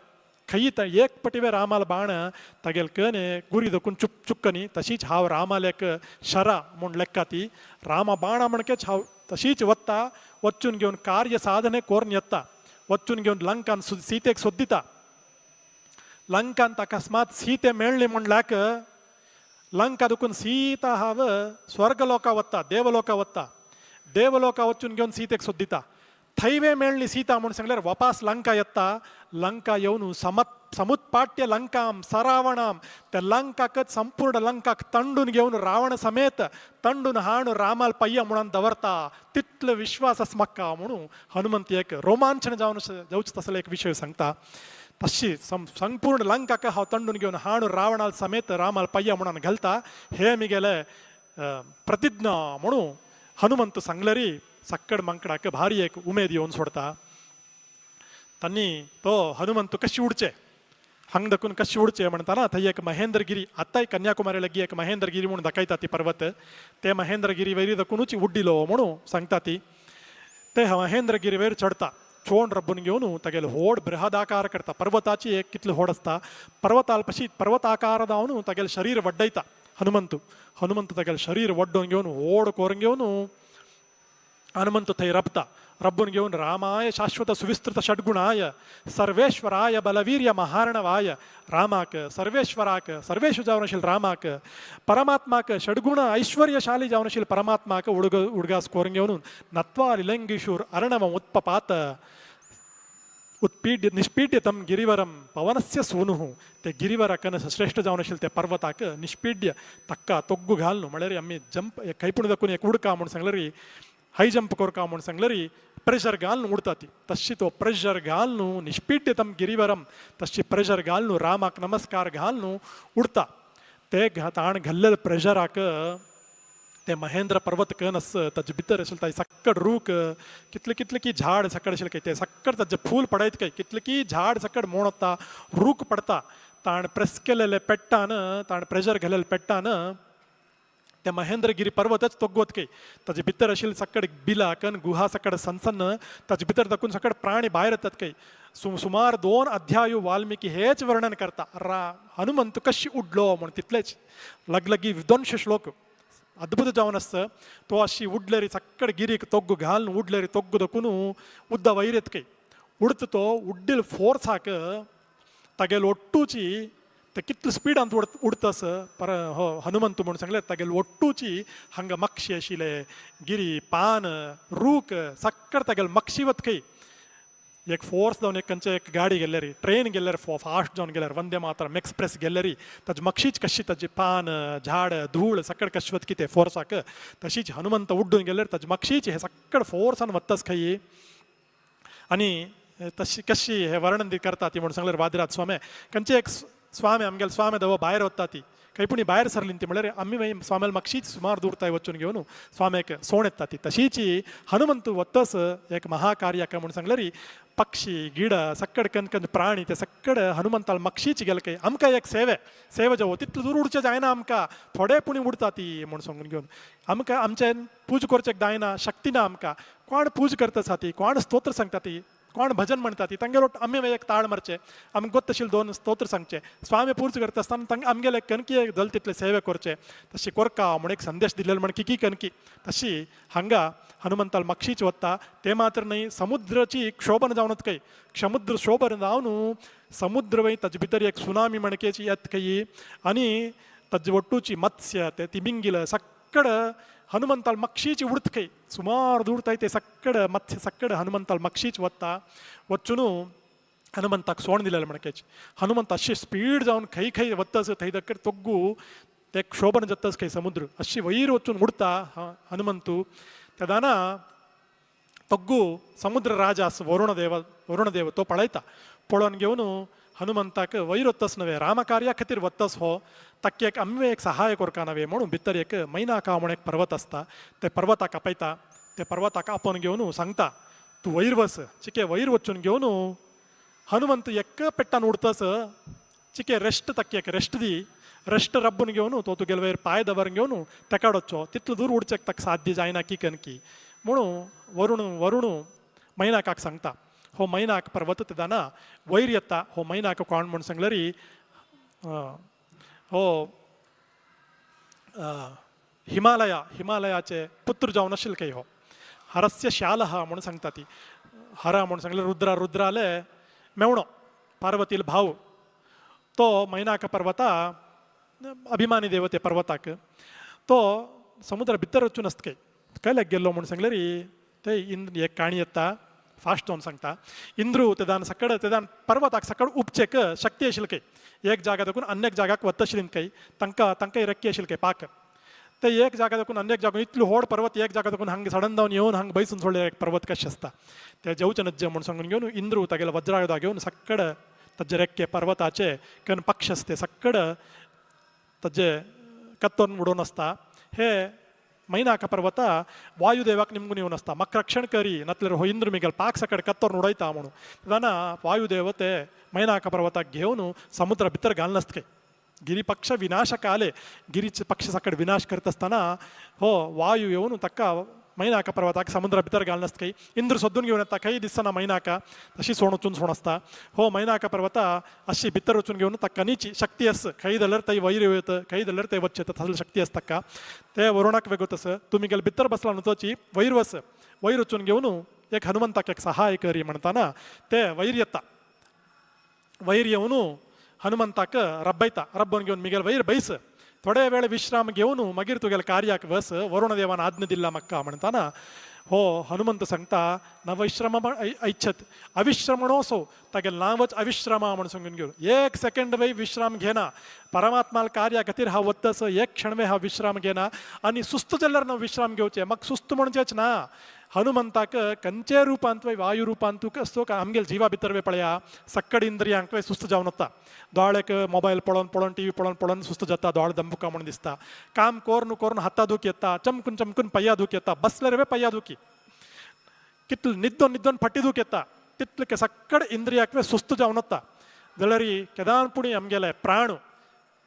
खंय एक पटिवे रामाल बाण तागेल कने गुरी दखून चुक्कनी तशीच हांव रामाल एक शरा म्हूण लेक्का ती रामा बाणा म्हणकेच हांव तशीच वता वच्चून घेवन कार्य साधने करून येता वच्चून घेवन लंकान सीतेक सोदिता लंकांत अकस्मात सीते मेळ्ळी म्हणल्याक लंका दुखून सीता हांव स्वर्गलोका वता देवलोका वचून घेवन सीतेक सोदिता थैवे मेळ्ळी सीता म्हूण सांगल्यार वापास लंका येता लंका येवन समुत्पाट्य लंकाम सरावणाम त्या लंकाकच संपूर्ण लंकाक तंडून घेवन रावण समेत तंडून हाडून रामाल पय्या म्हणून दवरता तितलो विश्वास आसा म्हाका म्हणून हनुमंत एक रोमांचन जावचें तसले एक विशय सांगता तशी संपूर्ण लंकाक हांव तंडून घेवन हाडून रावणाल समेत रामाल पय्या म्हणून घालता हे आमगेले प्रतिज्ञा म्हणून हनुमंत सांगल्यार सक्कड मंकडाक भारी एक उमेद येवन सोडता तांणी तो हनुमंत कशें उडचे हांग दाखून कशें उडचे म्हणटाना थंय एक महेंद्रगिरी आतांय कन्याकुमारी लागीं एक महेंद्रगिरी म्हणून दाखयता ती पर्वत ते महेंद्रगिरी वयरी दाखूनच उड्डिलो म्हणून सांगता ती ते महेंद्रगिरी वयर चडता चोंड रब्बून घेऊन तेगेल होड बृहदाकार करता पर्वताची एक कितली होड असता पर्वताल पर्वताकार जावन तेगेल शरीर वड्डयता हनुमंत तेगेल शरीर वड्डून घेऊन होड कोरून घेऊन हनुमंत थंय रबता रब्बून घेऊन रामाय शाश्वत सुविस्तृत षड्गुणाय सर्वेश्वराय बलवीर्य महार्णवाय रामाक सर्वेश्वराक सर्वेश्वर जावनशील रामाक परमात्माक षड्गुण ऐश्वर्यशाली जावनशील परमात्माक उडगास कोरून घेऊन नत्वा लिलंगीशूर अर्णव उत्पपात उत्पीड्य निष्पीड्यतम गिरिवरम पवनस्य सूनुः ते गिरिवर कन श्रेष्ठ जावन ते पर्वताक निष्पीड्य तक्का तोग्गु घालनु म्हळ्यार आम्ही जंप कैपुण दक्कून एक उडका म्हणून सांगल्यारी हाय जंप कोरका म्हणून सांगल्यारी प्रेशर घालून उडता ती तशी तो प्रेशर घालून निष्पीड्यतम गिरिवरम तशी प्रेशर घालून रामाक नमस्कार घालून उडता ते ताण घाल्लेले प्रेशराक ते महेंद्र पर्वत कन अस ताजे भितर असेल ताई सक्कड रूक कितले की झाड सक्कड असेल काही ते सक्कड ताजे फूल पडायत काही कितले की झाड सक्कड मोडता रूक पडता ताण प्रेस केलेले पेट्टान ताण प्रेशर घालेले पेट्टान ते महेंद्रगिरी पर्वतच तोगवत काही ताजे भितर असेल सक्कड बिला कन गुहा सक्कड सनसन्न ताजे भितर दाखवून सक्कड प्राणी बाहेर येतात काही सुमार 2 अध्याय वाल्मिकी हेच वर्णन करता हनुमंत कशी उडलो म्हणून तितलेच लगलगी 200 श्लोक अद्भुत जावन असतं तो अशी उडलेरी सक्कड गिरीक तोग्गु घालून उडलेरी तोग्गु दकून उद्द वैर येत काही उडत तो उड्डील फोर्साक तागेल ಒಟ್ಟೂಚಿ ते कितले स्पीडान उडतस पर हो हनुमंत म्हणून सांगले तागेल ಒಟ್ಟೂಚಿ हंग मक्षी आशिले गिरी पान रूक सक्कड तागेल मक्षी वत काही एक फोर्स जावन एक खंयचे एक गाडी गेल्यारी ट्रेन गेल्यार फास्ट जावन गेल्यार वंदे मातरम एक्सप्रेस गेल्यारी ताजी मक्षीच कशी ताजी पान झाड धूळ सक्कड कशी वत कितें फोर्साक तशीच हनुमंत उड्डून गेल्यार ताजी मक्षीच हे सक्कड फोर्सान वत्तस खंय आनी तशी कशी हे वर्णन करता ती म्हणून सांगल्यार वादिराज स्वामी खंयचे एक स्वामी आमगेले स्वामी दव भायर वता ती काही पुणी भायर सरली ती म्हळ्यार आमी मागीर स्वाम्याल मक्षीच सुमार दूर थंय वचून घेवन स्वाम्याक सोण येता ती तशीची हनुमंत वतस एक महाकार्याक म्हणून सांगल्यार पक्षी गिड सक्कड कन प्राणी ते सक्कड हनुमंताल मक्षीच गेले काही आमकां एक सेवे जावो तितले दूर उडचें जायना आमकां थोडे पुणी उडता ती म्हणून सांगून घेवन आमकां आमचें पूज करचें जायना शक्ती ना आमकां कोण पूज करता आसा ती कोण स्तोत्र सांगता ती कोण भजन म्हणटा ती तांगे लोट आमी एक ताळ मारचे आमकां गोत तशील 2 स्तोत्र सांगचे स्वामी पूज करता आसतना आमगेले एक कणकी एक जल तितले सेवे करचे तशी कोरका म्हण एक संदेश दिलेलो म्हण की कणकी तशी हांगा हनुमंताल मक्षीच वता ते मात्र न्हय समुद्राची क्षोभन जावनच काही समुद्र शोभन जावन समुद्र वय ताजे भितर एक सुनामी म्हणकेची येत खंय आनी ताजे ಒಟ್ಟೂಚಿ मत्स्य ते तिमिंगील सक्कड हनुमंताल मक्षीची उडत खंय सुमार दूर थंय ते सक्कड मत्स्य सक्कड हनुमंताल मक्षीच वता वचून हनुमंताक सोण दिलेलें म्हणकेच हनुमंत अशें स्पीड जावन खंय वतस थंय दक्कड तोग्गू ते क्षोभन जातस खंय समुद्र अशी वयर वचून उडता हनुमंतू तेदाना तोग्गू समुद्र राजा वरुणदेव तो पळयता पळोवन घेवन हनुमंताक वयर वतस नवे रामकार्या खातीर वतस हो ताका एक आमी एक सहाय कोरका नवे म्हणून भितर एक मैनाका म्हणून एक पर्वत आसता ते पर्वताक आपयता ते पर्वताक आपोवन घेवन सांगता तूं वयर वच चिके वयर वचून घेवन हनुमंत एक पेट्टान उडतस चिके रेस्ट ताका एक रेस्ट दी रेस्ट रब्बून घेवन तो तुगेले वयर पांय दवरून घेवन तेका वचचो तितलो दूर उडचेक ताका साध्य जायना की कनकी म्हणून वरुण मैनाकाक सांगता हो मैनाक पर्वत तेदाना वयर येता हो मैनाक कोण म्हूण सांगल्यार हो हिमालयाचे पुत्र जावन आशिल्ले खंय हो हरस्य शालह म्हणून सांगता ती हर म्हणून सांगल्यार रुद्राले मेवणो पार्वतील भाव तो मैनाक पर्वता अभिमानी देव ते पर्वताक तो समुद्रा भितर वचून आसता खंय कळ्ळेक गेल्लो म्हणून सांगल्यार ते एक काणी येता फास्ट जावन सांगता इंद्रू तेदान पर्वताक सकड उपचेक शक्ती आशिल्ली खंय एक जागा देखून अन्य जागाक वता आशिल्ली खंय तांकां रेक्की आशिल्ली खंय पाक ते एक जागा देखून अन्य जागा इतलो व्हड पर्वत एक जागा देखून हांगा सडन जावन येवन हांगा बैसून सोडले एक पर्वत कशें आसता ते जेवचे नज्जे म्हणून सांगून घेवन इंद्रू तागेलो वज्रायुधा घेवन सक्कड ताजे रेक्के पर्वताचे कन पक्ष आसते सक्कड ताजे कत्तोन उडोवन आसता हे मैनाक पर्वता वायुदेवाक निमगून येवन आसता म्हाका रक्षण करी नातल्यार हो इंद्र मिगेल पाक सकड कत्तोर उडयता म्हणून तेन्ना वायुदेव ते मैनाक पर्वताक घेवन समुद्रा भितर घालून आसता खंय गिरी पक्ष विनाश काले गिरीचे पक्ष सकड विनाश करता आसतना हो वायू येवन ताका मैनाका पर्वताक समुद्रा भितर घालून आसता काही इंद्र सोदून घेवन येता काही दिसना मैनाका तशी सोण वचून सोण आसता हो मैनाका पर्वता अशी भितर वचून घेवन ताका कनीची शक्ती आसा काही जाल्यार थंय वयर येता काही जाल्यार थंय वचचें तसली शक्ती आसता ताका ते वरुणाक वेगळो तसं तुमी गेले भितर बसला न्हू तोची वयर वस वयर वचून घेवन एक हनुमंताक एक सहाय करी म्हणटाना ते वयर येता वयर येवन हनुमंताक रब्बयता रब्बोन घेवन मिगेल वयर बैस थोडे वेळ विश्राम घेवन मागीर तुगेले कार्याक वस वरुण देवान आज्ञा दिला म्हाका म्हणटाना हो हनुमंत सांगता न वैश्रम ऐच्छत अविश्रमणोसो तागेलें नांवच अविश्रमा म्हणून सांगून घेवन एक सेकंड वय विश्राम घेना परमात्मा कार्या खातीर हांव वतस एक क्षण वे हांव विश्राम घेना आनी सुस्त जाल्यार हांव विश्राम घेवचें म्हाका सुस्त म्हणचेंच ना हनुमंताक खंयचे रुपांत वे वायू रुपांत असो का आमगेले जिवा भितर वे पळया सक्कड इंद्रियांक वे सुस्त जावन वता दोळ्याक मोबायल पळोवन पळोवन टीव्ही पळोवन पळोवन सुस्त जाता दोळ दंबुका म्हणून दिसता काम कोरून कोरून हाता दूख येता चमकून चमकून पय्या दूख येता बसल्यार वे पय्या दुखी कितले न्हिदोन न्हिदोन फाटी दूख येता तितले सक्कड इंद्रियाक वे सुस्त जावन वता जाल्यार केदान पुणी आमगेले प्राण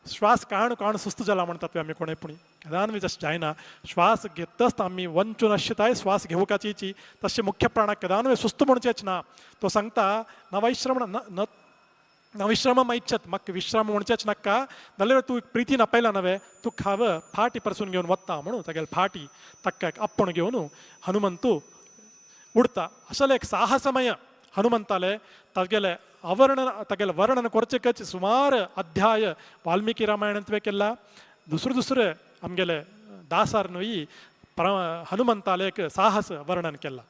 श्वास काण काण सुस्त जाला म्हणटात आमी कोणें पुणी केदान बी जशें जायना श्वास घेतच आमी वंचून अशें श्वास घेवकाची तशें मुख्य प्राणाक केदान सुस्त म्हणचेच ना तो सांगता न विश्राम इच्छत म्हाका विश्राम म्हणचेच नाका जाल्यार तूं प्रितीन आपयला नवे तूं खाव फाटी परसून घेवन वता म्हणून तागेले फाटी ताका आपूण घेवन हनुमंतू उडता असले एक साहसमय हनुमंताले तागेले तागेले वर्णन करचेकच सुमार अध्याय वाल्मिकी रामायणांत वे केला दुसरे आमगेले दासार न्हय हनुमंताले एक साहस वर्णन केला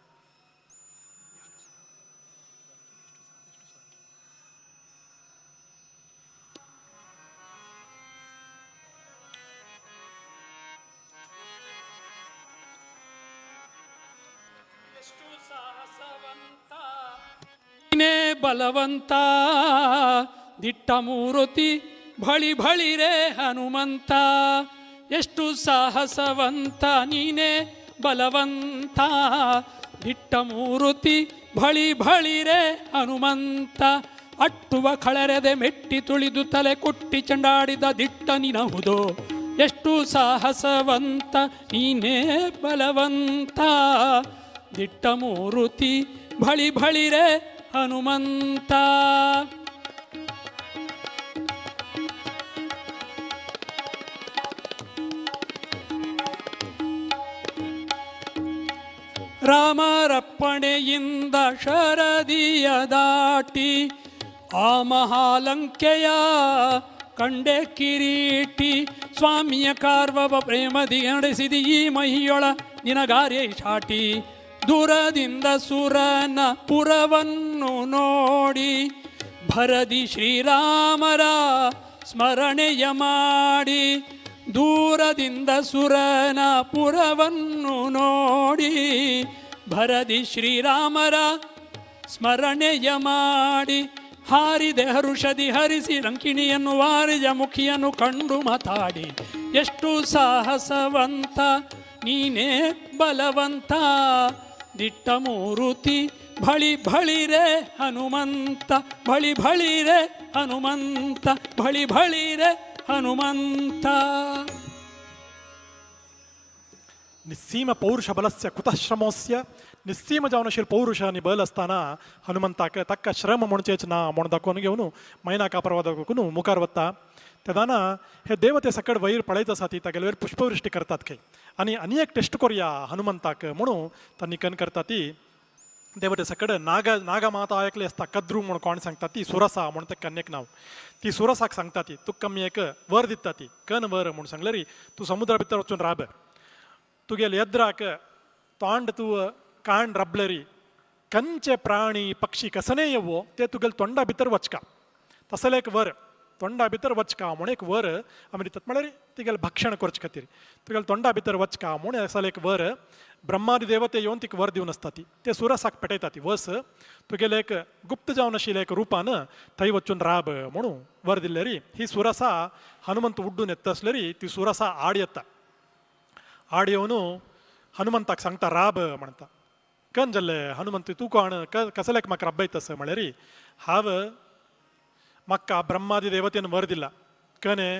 ಬಲವಂತ ದಿಟ್ಟ ಮೂರುತಿ ಬಳಿ ಬಳಿ ರೇ ಹನುಮಂತ ಎಷ್ಟು ಸಾಹಸವಂತ ನೀನೇ ಬಲವಂತ ದಿಟ್ಟ ಮೂರುತಿ ಬಳಿ ಬಳಿ ರೇ ಹನುಮಂತ ಅಟ್ಟುವ ಕಳರೆದೆ ಮೆಟ್ಟಿ ತುಳಿದು ತಲೆ ಕೊಟ್ಟಿ ಚಂಡಾಡಿದ ದಿಟ್ಟ ನಿನಹುದು ಎಷ್ಟು ಸಾಹಸವಂತ ನೀನೇ ಬಲವಂತ ದಿಟ್ಟ ಮೂರುತಿ ಬಳಿ ಬಳಿ ರೇ ಹನುಮಂತ ರಾಮರಪ್ಪಣೆಯಿಂದ ಶರದಿಯ ದಾಟಿ ಆ ಮಹಾಲಂಕೆಯ ಕಂಡೆ ಕಿರೀಟಿ ಸ್ವಾಮಿಯ ಕಾರ್ವವ ಪ್ರೇಮದಿ ನಡೆಸಿದ ಈ ಮಹಿಯೊಳ ನಿನಗಾರೇ ಶಾಟಿ ದೂರದಿಂದ ಸುರನ ಪುರವನ್ನು ನೋಡಿ ಭರದಿ ಶ್ರೀರಾಮರ ಸ್ಮರಣೆಯ ಮಾಡಿ ದೂರದಿಂದ ಸುರನ ಪುರವನ್ನು ನೋಡಿ ಭರದಿ ಶ್ರೀರಾಮರ ಸ್ಮರಣೆಯ ಮಾಡಿ ಹಾರಿದೆ ಹರುಷದಿ ಹರಿಸಿ ರಂಕಿಣಿಯನ್ನು ವಾರಿಜ ಮುಖಿಯನ್ನು ಕಂಡು ಮಾತಾಡಿ ಎಷ್ಟು ಸಾಹಸವಂತ ನೀನೇ ಬಲವಂತ ದಿಟ್ಟ ಮೂರುತಿ ಬಳಿ ಬಳಿ ರೇ ಹನುಮಂತ ಬಳಿ ಬಳಿ ರೇ ಹನುಮಂತ ಬಳಿ ಬಳಿ ರೇ ಹನುಮಂತ निस्सीम पौरुष बलस्य कुतः श्रमोस्य निस्सीम जावन आशिल्लें पौरुष आनी बल आसतना हनुमंताक ताका श्रम म्हणचेच ना म्हण दाखोवन घेवन मैनाका पर्वत दाखोवन मुखार वता तेदाना हे देवते सकड वयर पळयत आसा ती तागेले वयर पुष्पवृश्टी करतात खंय आनी एक टेस्ट करुया हनुमंताक म्हणून तांणी कन करता ती देवते सकड नागा माता ऐकली आसता कद्रू म्हूण कोण सांगता ती सुरसा म्हूण ते कन्येक नांव ती सुरसाक सांगता ती तुका आमी एक वर दिता ती कन वर म्हूण सांगल्यार तूं समुद्रा भितर वचून राब तुगेले येद्राक तोंड तूं काण रबलेरी खंयचे प्राणी पक्षी कसने येवो ते तुगेले तोंडा भितर वचका तसले एक वर तोंडा भितर वचका म्हूण एक वर आमी दितात म्हळ्यार तिगेलें भक्षण करचे खातीर तुगेले तोंडा भितर वचका म्हूण असले एक वर ब्रह्मादी देवते येवन तिका वर दिवन आसता ती ते सुरसाक पेटयता ती वस तुगेले एक गुप्त जावन आशिल्ले एक रुपान थंय वचून राब म्हणून वर दिल्लेरी ही सुरसा हनुमंत उड्डून येता आसलेरी ती सुरसा आड येता आड येवन हनुमंताक सांगता राब म्हणटा कन जाल्ले हनुमंत तूं कोण कसल्याक म्हाका राबयतस म्हळ्यार हांव म्हाका ब्रह्मादी देवतेन वर दिला कने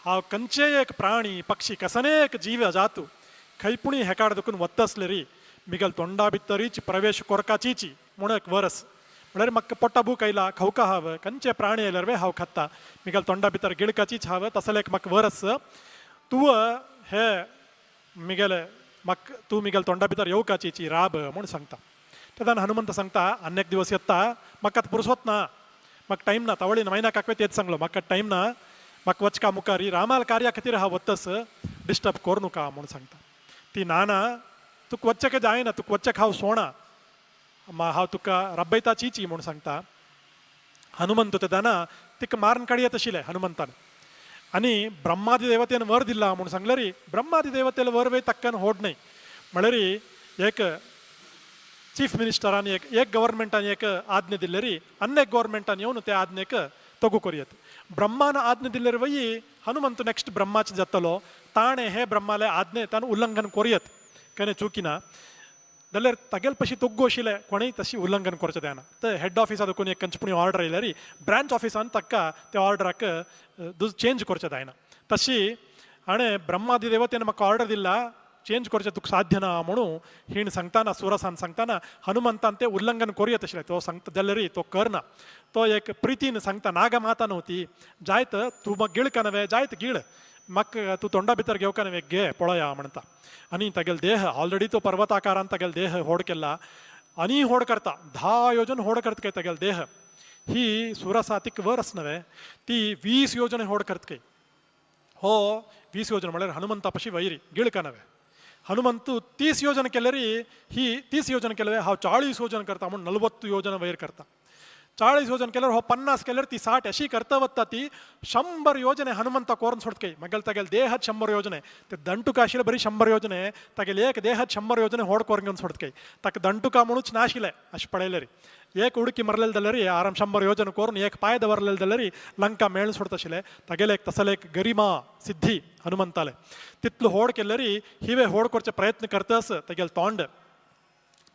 हांव खंयचेय एक प्राणी पक्षी कसने एक जीव जातू खैपुणी हेकाड दुखून वत्तसले री मिगल तोंडा भितरीच प्रवेश कोरकाचीची म्हणून एक वरस म्हळ्यार म्हाका पोटा बूक आयला खावका हांव खंयचे प्राणी आयल्यार वे हांव खाता मिगल तोंडा भितर गिळकाचीच हांव तसले एक म्हाका वरस तुव हे मिगेले म्हाका तूं मिगल तोंडा भितर येवकाचीची राब म्हूण सांगता तेदान हनुमंत सांगता अन्य दिवस येता म्हाका आतां पुरसोत ना म्हाका टायम ना तावळी महिना काकवे तेच सांगलो म्हाका टायम ना म्हाका वचका मुखारी रामाल कार्या खातीर हांव वतस डिस्टर्ब करूं नका म्हूण सांगता ती ना तुका वच्चें जायना तुका वच्चें हांव सोणा हांव तुका रब्बयता चीची म्हूण सांगता हनुमंत तेदाना तिका मारून काडयत आशिल्लें हनुमंतान आनी ब्रह्मादी देवतेन वर दिला म्हूण सांगल्यार ब्रह्मादी देवतेला वर वे तक्कन होड न्हय म्हळ्यार एक चीफ मिनिस्टरान एक गव्हर्मेंटान एक आज्ञा दिल्ल्यार अन्य एक गव्हर्मेंटान येवन त्या आज्ञेक तगू करयत ब्रह्मान आज्ञा दिल्ल्यार वयी हनुमंत नेक्स्ट ब्रह्माचो जातलो ताणें हे ब्रह्माले आज्ञे ताणें उल्लंघन करयत केन्ना चुकीना जाल्यार तागेल पशी तोग्गू आशिल्लें कोणेंय तशी उल्लंघन करचें जायना तर हेड ऑफिसा देखून एक खंयची ऑर्डर आयल्यार ब्रांच ऑफिसान ताका त्या ऑर्डराक चेंज करचें जायना तशी हाणें ब्रह्मादी देवतेन म्हाका ऑर्डर दिला चेंज करचें तुका साध्य ना म्हणून हीण सांगताना सुरसान सांगताना हनुमंतान तें उल्लंघन करयत आशिल्लें तो सांगता जाल्यार तो करना तो एक प्रितीन सांगता नागा माता न्हू ती जायत तूं म्हाका गिळ नवे जायत गिळ म्हाका तूं तोंडा भितर घेवका नवे घे पळया म्हणटा आनी तागेल देह ऑलरेडी तो पर्वताकारान तागेल देह होड केला आनी होड करता 10 योजन होड करता काय तागेल देह ही सुरसा तिक वरस नवे ती 20 योजने होड करता काय हो 20 योजन म्हळ्यार हनुमंता पशी वैरी गिळका नवे हनुमंतू 30 योजन केल्यार ही 30 योजन केले हांव 40 योजन करता म्हणून 40 योजन वयर करता 40 योजन केल्यार हो 50 केल्यार ती 60 अशी करता वता ती 100 योजने हनुमंता कोरून सोडतकय मगेल तागेल देहात 100 योजने ते दंटुका आशिल्ले बरी 100 योजने तागेल एक देहात 100 योजने होड कोरून घेवन सोडतकय ताका दंटुका म्हणूच नाशिल्ले अशें पळयल्यार एक उडकी मरलेले जाल्यार आराम 100 योजन करून एक पाय दवरलेले जाल्यार लंका मेळून सोडता आशिल्ले तागेले एक तसले एक गरिमा सिद्धी हनुमंताले तितलो होड केल्यार हिवे होड करचे प्रयत्न करतास तागेल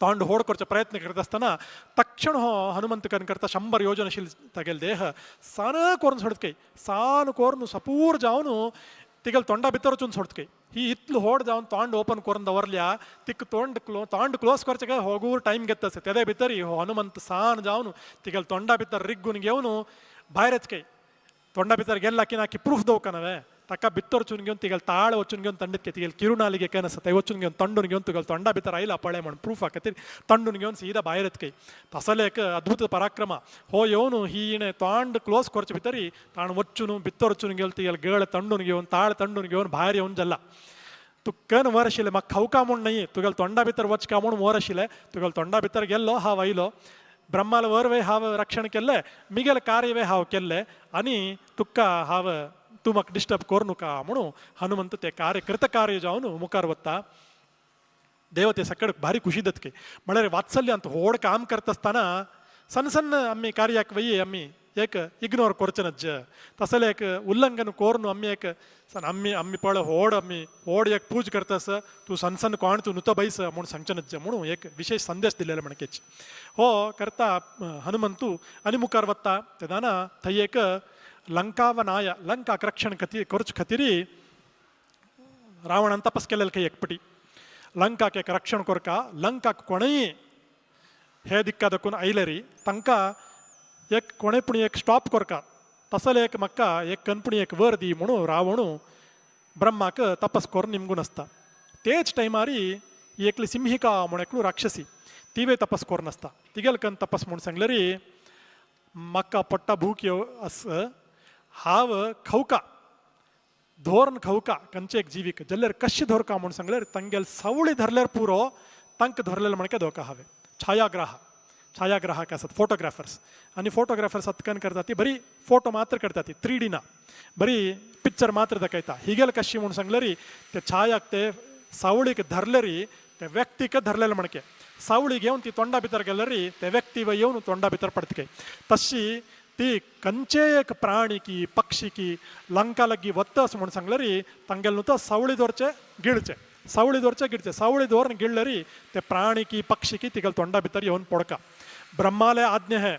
तोंड होड करचे प्रयत्न करता आसतना तक्षण हो हनुमंत करता 100 योजन आशिल्ले तागेल देह सान करून सोडतकय सान करून सपूर जावन तिगेल तोंडा भितर वचून सोडतकय ही इतलो होड जावन तोंड ओपन करून दवरल्या तिक तोंड क्लोज करचे काय होगूर टायम घेता तेदे भितर हो हनुमंत सान जावन तिगेल तोंडा भितर रिग्गून घेवन भायर येचकय तोंडा भितर गेल्ला की ना की प्रूफ दवका नवे ताका भितर वचून घेवन तिगेल ताळ वचून घेवन तंडीत तिगेल किरुणाली घेन आसा ते वचून घेवन तंडून घेवन तुगेल तोंडा भितर आयला पळय म्हणून प्रूफा खातीर तंडून घेवन सीदा भायर येतकय तसले एक अद्भुत पराक्रमा हो येवन ही इणें तोंड क्लोज करचे भितर ताण वचून भितर वचून घेवन तिगेल गळ तंडून घेवन ताळ तंडून घेवन भायर येवन जाल्ला तुका वर आशिल्लें म्हाका खावका म्हूण न्हय तुगेल तोंडा भितर वचका म्हूण वर आशिल्लें तुगेल तोंडा भितर गेल्लो हांव आयलो ब्रह्माल वर वे हांव रक्षण केल्लें मिगेल कार्य वे हांव केल्लें आनी तुका हांव तूं म्हाका डिस्टर्ब करूं नका म्हणून हनुमंत ते कार्य कृतकार्य जावन मुखार वता देवते सकड भारी खुशी जातकी म्हळ्यार वात्सल्यांत व्हड काम करता आसतना सन्न आमी कार्याक वयी आमी एक इग्नोर करचे नज तसले एक उल्लंघन करून आमी एक आमी पळ व्हड एक पूज करतास तूं सन्न कोण तूं नुतो बैस म्हूण सांगचे नज म्हणून एक विशेष संदेश दिलेलो म्हणकेच हो करता हनुमंतू आनी मुखार वता तेदाना थंय एक लंकावनाय लंकाक रक्षण करचे खातीर रावणान तपस केलेले खंय एकपटी लंकाक एक रक्षण करका लंकाक कोणय हे दिक्का दाखून आयले री तांकां एक कोणें पूण एक स्टॉप करका तसले एक म्हाका एक कणपुणी एक वर दी म्हणून रावण ब्रह्माक तपस करून निमगून आसता तेच टायमार ही एकली सिंहिका म्हण एकलो राक्षसी तिवे तपस करून आसता तिगेल कन तपस म्हूण सांगल्यार म्हाका पडटा भूक आस हांव खावका धोरण खावका खंयचे एक जिवीक जाल्यार कशें धरका म्हूण सांगल्यार तांगेल सावळी धरल्यार पुरो तांकां धरलेले म्हणके धोका हांवें छायाग्राहक आसात फोटोग्राफर्स आनी फोटोग्राफर्स अतकन करता ती बरी फोटो मात्र करता ती 3D ना बरी पिक्चर मात्र दाखयता हिगेल कशी म्हूण सांगल्यार ते छायाक ते सावळीक धरल्यार ते व्यक्तीक धरलेले म्हणके सावळी घेवन ती तोंडा भितर गेल्यार ते व्यक्ती येवन तोंडा भितर पडतके तशी ती खंयचे एक प्राणी की पक्षी की लंका लगी वत्तस म्हूण सांगल्यार तांगेल न्हू तो सावळी धरचे गिळचे सावळी धरचे गिळचे सावळी धरून गिळल्यार ते प्राणी की पक्षी की तिगेल तोंडा भितर येवन पडका ब्रह्माले आज्ञे हे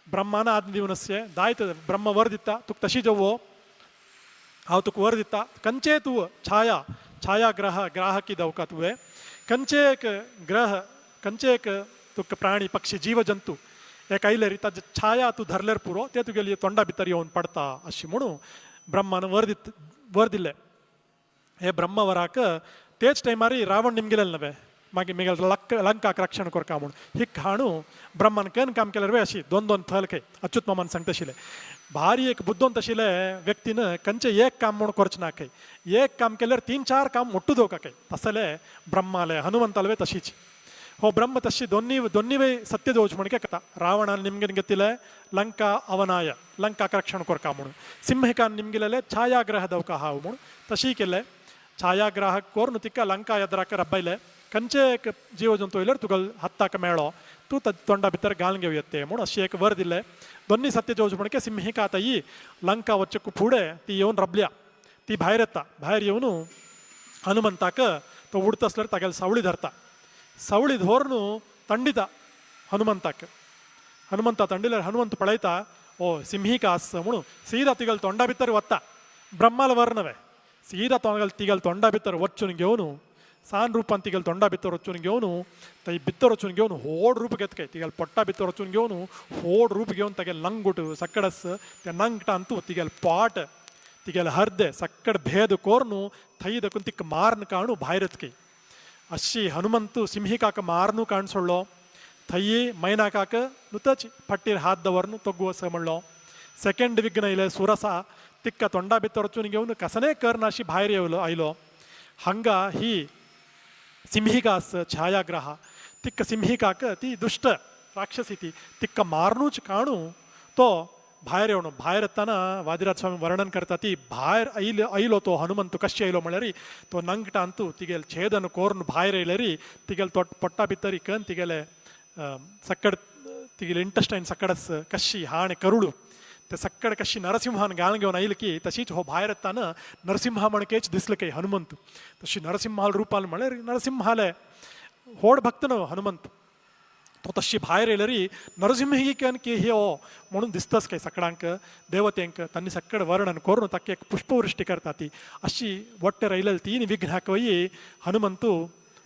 ब्रह्मान आज्ञे दिवन अशें जायत ब्रह्म वर दिता तुका तशी जेवो हांव तुका वर दिता खंयचे तूं छाया छायाग्रह ग्राहकी दवका तुवे कंचेक ग्रह कंचेक तुक प्राणी पक्षी जीव जंतू एक आयलेरी ताज छाया तू धरलेर पुरो ते तुगेली तोंडा भितर येवन पडता अशी म्हणून ब्रह्मान वर दिले हे ब्रह्मवराक तेच टायमार रावण निमगेलेले नवे मागीर मिगेल लंकाक रक्षण करका म्हणून हिक हाणू ब्रह्मान केन काम केल्यार वे अशी दोन दोन थल खंय अच्युत मामान सांगता आशिल्ले भारी एक बुद्धोंत आशिल्ले व्यक्तीन खंयचे एक काम म्हणून करचें ना खंय एक काम केल्यार 3-4 काम मोट्टू दोवका खंय तसले ब्रह्माले हनुमंताले तशीच हो ब्रह्म तशी दोन्ही वे सत्य दोच म्हणके कथा रावणान निमगेन घेतिले लंका अवनाय लंकाक रक्षण करका म्हणून सिंहिकान निमगेलेले छायाग्रह दवका हाव म्हणून तशी केले छायाग्रह कोरून तिका लंका येद्राक रब्बयले खंयचे एक जीव जंतू येयल्यार तुगेल हत्ताक मेळ्ळो तूं तोंडा भितर घालून घेवं येते म्हणून अशी एक वर दिले दोन्ही सत्य जोज म्हणके सिंहिका आतां लंका वच्चे फुडें ती येवन रबल्या ती भायर येता भायर येवन हनुमंताक तो उडता आसल्यार तागेली सावळी धरता सावळी धोरून तंडिता हनुमंता तंडिल्यार हनुमंत पळयता ओ सिंहिका आस म्हणून सीदा तिगेल तोंडा भितर वता ब्रह्माला वर नवे सीदा तिगेल तोंडा भितर वचून घेवन सान रूपान तिगेल तोंडा भितर वचून घेवन थंय भितर वचून घेवन व्हड रूप घेत काय तिगेल पोट्टा भितर वचून घेवन व्हड रूप घेवन तागेल लंगूट सक्कडस त्या नंगटान तूं तिगेल पाट तिगेल हर्दे सक्कड भेद कोरून थंय देखून तिका मारन काणू भायर येत काय अशी हनुमंतु सिंहिकाक मारनू काण सोडलो थंय मैनाकाक नुतच फट्टीर हात दवरन तोग्गू असं म्हणलो सेकंड विघ्न येयले सुरसा तिक्का तोंडा भितर वचून घेवन कसने करना अशी भायर येवलो आयलो हांगा ही सिंहिका आस छायाग्रह तिक्का सिंहिकाक ती दुष्ट राक्षसी ती तिक्का मारनूच काणू तो भायर येवन भायर येताना वादिराज स्वामी वर्णन करता ती भायर आयलो तो हनुमंत कशें आयलो म्हळ्यार तो नंगटान तूं तिगेल छेदन कोरून भायर येयल्यार तिगेल पोट्टा भितर इकन तिगेले सक्कड तिगेले इंटस्टायन सक्कडस कशी हाण करुडू ते सक्कड कशी नरसिंहान घालून घेवन आयली की तशीच हो भायर येताना नरसिंहा म्हणकेच दिसले की हनुमंत तशी नरसिंहाल रूपाल म्हळ्यार नरसिंहाले व्हड भक्त न्हू हनुमंत तो तशी भायर येयल्यार नरसिंहिकेन की हे हो म्हणून दिसताच काय सगळ्यांक देवतेंक तांणी सक्कड वर्णन करून ताका एक पुष्पवृष्टी करता ती अशी वट्टे राहिलेली 3 विघ्नाक वयी हनुमंतू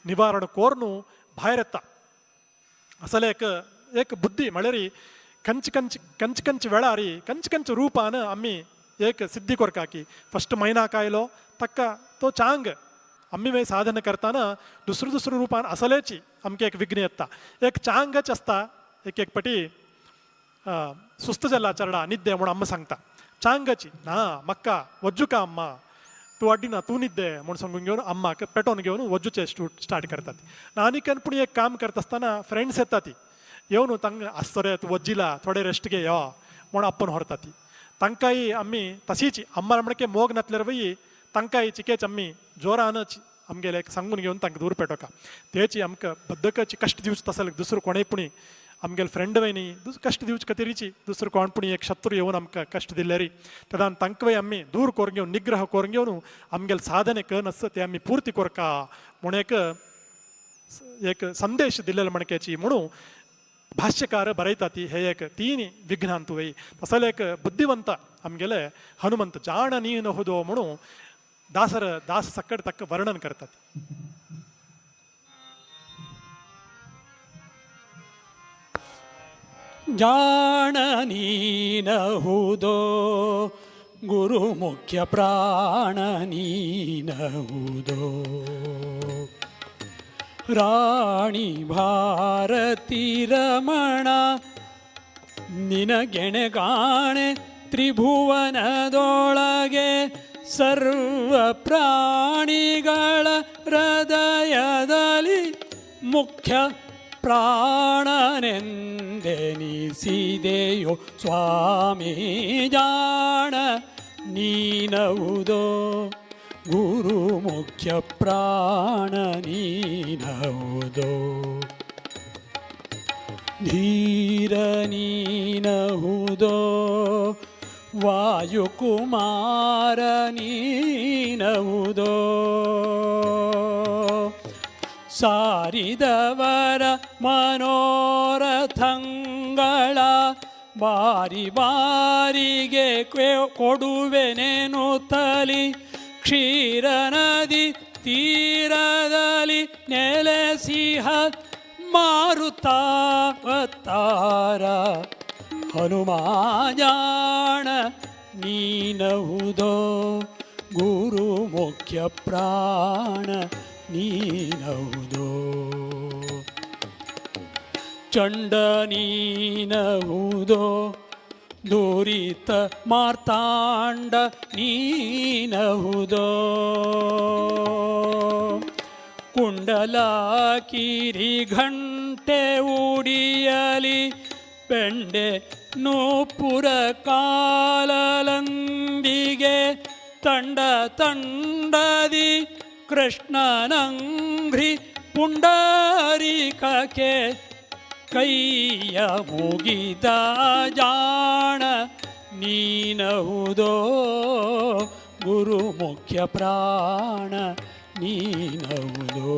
निवारण करून भायर येता असले एक बुद्धी म्हळ्यार कंच वेळार कंच रूपान आमी एक सिद्धी करता की फस्ट मैनाक आयलो ताका तो चांग आम्ही वे साधन करताना दुसरं रूपान असलेची आमके एक विघ्न येता एक चांगच असता एक पटी सुस्त जाला चरडा निद्दे म्हणून अम्मा सांगता चांगची ना मक्का वज्जुका अम्मा तू अड्डिना तू निद्दे म्हणून सांगून घेवन अम्माक पेटोवन घेवन वज्जूचे स्टार्ट करतात आनीकन पुणी एक काम करता आसतना फ्रेंड्स येता ती येवन तांकां आसतरे तूं वज्जिला थोडे रेस्ट घे यो म्हणून आप्पून व्हरता ती तांकांय आमी तशीच अम्मा म्हणके मोग नातल्यार वयी तांकांय चिकेच आमी जोरानच आमगेले सांगून घेवन तांकां दूर पेटोवका तेची आमकां बद्धकाची कश्ट दिवचे तसले दुसरो कोणेय पुणी आमगेले फ्रेंड वयनी कश्ट दिवचे खातीरची दुसरो कोण पुणी एक शत्रू येवन आमकां कश्ट दिल्यारी तेदान तांकां वय आमी दूर करून घेवन निग्रह करून घेवन आमगेले साधने कन आसा ते आमी पूर्ती करका म्हणून एक संदेश दिलेलो म्हणकेची म्हणून भाष्यकार बरयता ती हे एक 3 विघ्नांत वय तसले एक बुद्धिवंत आमगेले हनुमंत जाण नीन हुदो म्हणून दास सक्कड तक वर्णन करतात जाणनी नहुदो गुरु मुख्य प्राणनी नहुदो राणी भारती रमणा निनಗೆಣೆ ಗಾಣೆ ತ್ರಿಭುವನದೊಳಗೆ ಸರ್ವ ಪ್ರಾಣಿಗಳ ಹೃದಯದಲ್ಲಿ ಮುಖ್ಯ ಪ್ರಾಣನೆಂದೆನಿಸಿದೆಯೋ ಸ್ವಾಮಿ ಜಾಣ ನೀನವುದೋ ಗುರು ಮುಖ್ಯ ಪ್ರಾಣ ನೀನವುದೋ ಧೀರ ನೀನಹುದೋ ವಾಯುಕುಮಾರ ನೀನಹುದೋ ಸಾರಿದವರ ಮನೋರಥಂಗಳ ಬಾರಿ ಬಾರಿಗೆ ಕೊಡುವೆನೇನು ತಲಿ ಕ್ಷೀರ ನದಿ ತೀರದಲ್ಲಿ ನೆಲೆಸಿಹ ಮಾರುತಾವತಾರ ಹನುಮಾಜಾಣ ನೀನಹುದೋ ಗುರು ಮುಖ್ಯ ಪ್ರಾಣ ನೀನಹುದೋ ಚಂಡ ನೀನಹುದೋ ದುರಿತ ಮಾರ್ತಾಂಡ ನೀನಹುದೋ ಕುಂಡಲ ಕಿರಿ ಘಂಟೆ ಉಡಿಯಲಿ ಪೆಂಡೆ ನೂಪುರ ಕಾಲಲಂದಿಗೆ ತಂಡ ತಂಡದಿ ಕೃಷ್ಣನಂಘ್ರಿ ಪುಂಡರೀಕಕ್ಕೆ ಕೈಯ ಮುಗಿದ ಜಾಣ ನೀನಹುದೋ ಗುರು ಮುಖ್ಯ ಪ್ರಾಣ ನೀನಹುದೋ.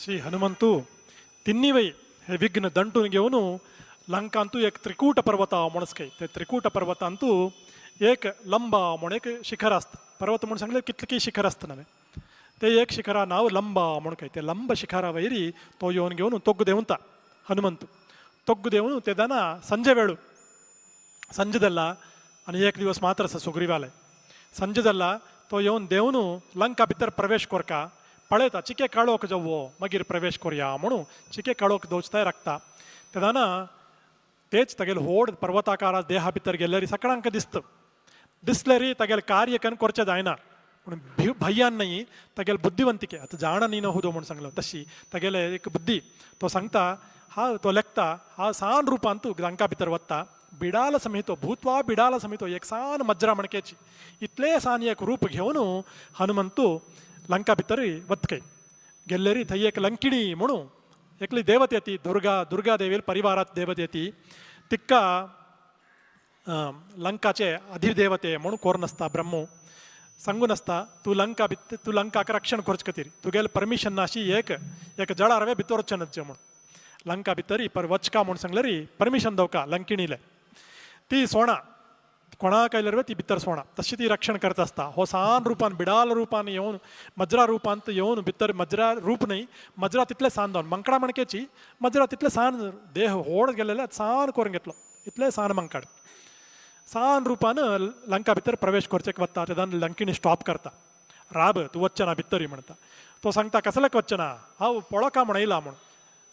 ಶ್ರೀ ಹನುಮಂತು ತಿನ್ನಿವೈ ಹೆ ವಿಘ್ನ ದಂಟುನಿಗೆವನು ಲಂಕಾ ಅಂತೂ ಏಕ ತ್ರಿಕೂಟ ಪರ್ವತ ಮೊಣಸ್ಕೈ ते त्रिकूट पर्वत ಅಂತೂ एक लंबा म्हणून एक शिखर असतं. पर्वत म्हणून सांगले कितकी शिखर असतं नव्हे ते एक शिखरा नाव लंबा म्हणून काय ते लंब शिखरा वैरी तो येऊन घेऊन ತೊಗ್ಗು ದೇವಂತ ಹನುಮಂತು ತೊಗ್ಗು ದೇವನು ते दाना संजे वेळू संजेदಲ್ಲ आणि एक दिवस मात्र असं सुग्रीवालय संजेदಲ್ಲ तो येऊन देवनु लंका भितर प्रवेश कोरका पळयता चिके काळोख जावो मागीर प्रवेश कोरया म्हणून चिके काळोख दोचताय राखता ते दाना तेच तगेल होड पर्वताकार देहा भितर गेल्यारी सकाळांक दिसतं दिसल्यारी तगेल कार्य कन कोरचे जायना म्हणून भय्यान नाही तगेल बुद्धिवंतिके आता जाण नीन हुदो म्हणून सांगलो तशी तगेले एक बुद्धी तो सांगता हा तो लेखता हा सान रूपांतू लंका भितर वत्ता बिडाल समेतो भूतवा बिडाल समेतो एक सान मज्रा मणकेची इतले सान एक रूप घेऊन हनुमंतू लंका भितर वतकय गेल्लेरी थंय एक लंकिणी म्हणून एकली देवते ती दुर्गा देवी परिवारात देवते ती तिक्का लंकाचे अधिदेवते म्हणून कोर नसता ब्रह्मो सांगून असता तू लंकाक रक्षण करचकतीर तुगेल परमिशन नाशी एक जळ रवे भितर वचनच म्हणून लंका भितर पर वचका म्हणून सांगल्यारी परमिशन दवका लंकिणीले ती सोणा कोणा कायल्यार ती भितर सोणा तशी ती रक्षण करत असता हो सान रूपान बिडाल रूपान येऊन मजरा रूपांत येऊन भितर मजरा रूप नाही मजरा तितले सान जावन मंकडा मणकेची मजरा तितले सान देह होड गेलेले सान करून घेतलो इतले सान मंकाड सान रूपान लंका भितर प्रवेश करचेक वता तेदान लंकिणी स्टॉप करता राब तू वच्चना भितरी म्हणता तो सांगता कसलेक वच्चना हांव पळोवका म्हण येयला म्हण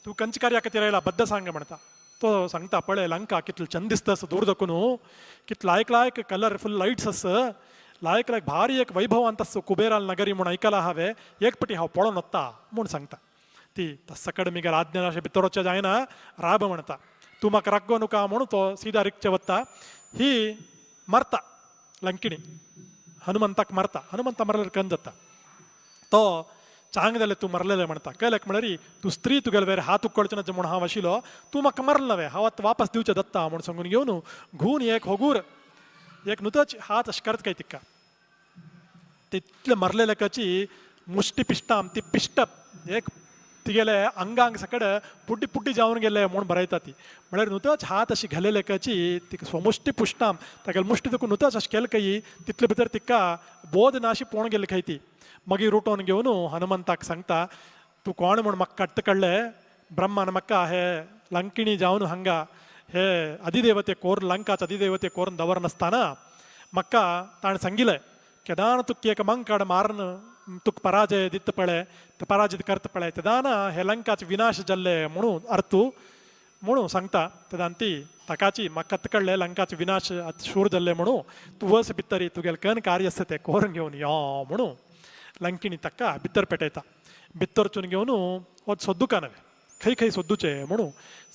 तू कंच कार्या खातीर येयला बद्द सांग म्हणता तो सांगता पळय लंका कितलो चंद दिसता असं दूर दखून कितलो लायक कलरफुल लायट्स आस लायक भारी एक वैभवांत आस कुबेराल नगरी म्हूण आयकला हांवें एक पटी हांव पळोवन वता म्हूण सांगता ती तस्सा कडेन मिगेल आज्ञा अशें भितर वचचें जायना राब म्हणता तूं म्हाका रागो नुका म्हणून तो सीदा रिकचे वता ही मरता लंकिणी हनुमंताक मरता हनुमंता मरल्यार कन जाता तो चांग जाल्यार तूं मरलेलें म्हणटा कळलें म्हळ्यार तूं स्त्री तुगेले वेर हात उकडचे न्हय म्हूण हांव आशिल्लो तूं म्हाका मरल नवे हांव आतां वापस दिवचें दत्ता म्हूण सांगून घेवन घुवन एक होगूर एक नुतच हात अशें करत काय तिका तितले मरलेले कची मुष्टी पिश्टाम ती पिश्टप एक तिगेले अंगांक सकड पुड्डी पुड्डी जावन गेले म्हूण बरयता ती म्हळ्यार नुतच हात अशी घालेले कची तिका स्वमुष्टी पुश्टाम तागेले मुष्टी तुका नुतच अशें केलें कई तितले भितर तिका बोध नाशी पोवन गेली खंय ती मागीर उठोवन घेवन हनुमंताक सांगता तूं कोण म्हूण म्हाका कट्ट काडलें ब्रह्मान म्हाका हे लंकिणी जावन हांगा हे अधिदेवते कोर लंकाच अधिदेवते कोरून दवरनासतना म्हाका ताणें सांगिल्लें केदार तुका एक मंकाड मारून तुका पराजय दिता पळय ते पराजीत करता पळय तेदाना हे लंकाचे विनाश जाल्ले म्हणून अर्थू म्हणून सांगता तेदान ती ताकाची म्हाका कत्त काडलें लंकाचे विनाश शूर जाल्ले म्हणून तूं वस भितरी तुगेलें कन कार्य आसा तें कोरून घेवन यो म्हणून लंकिणी ताका भितर पेटयता भितर वचून घेवन हो सोदूका नवे खंय सोदूचे म्हणून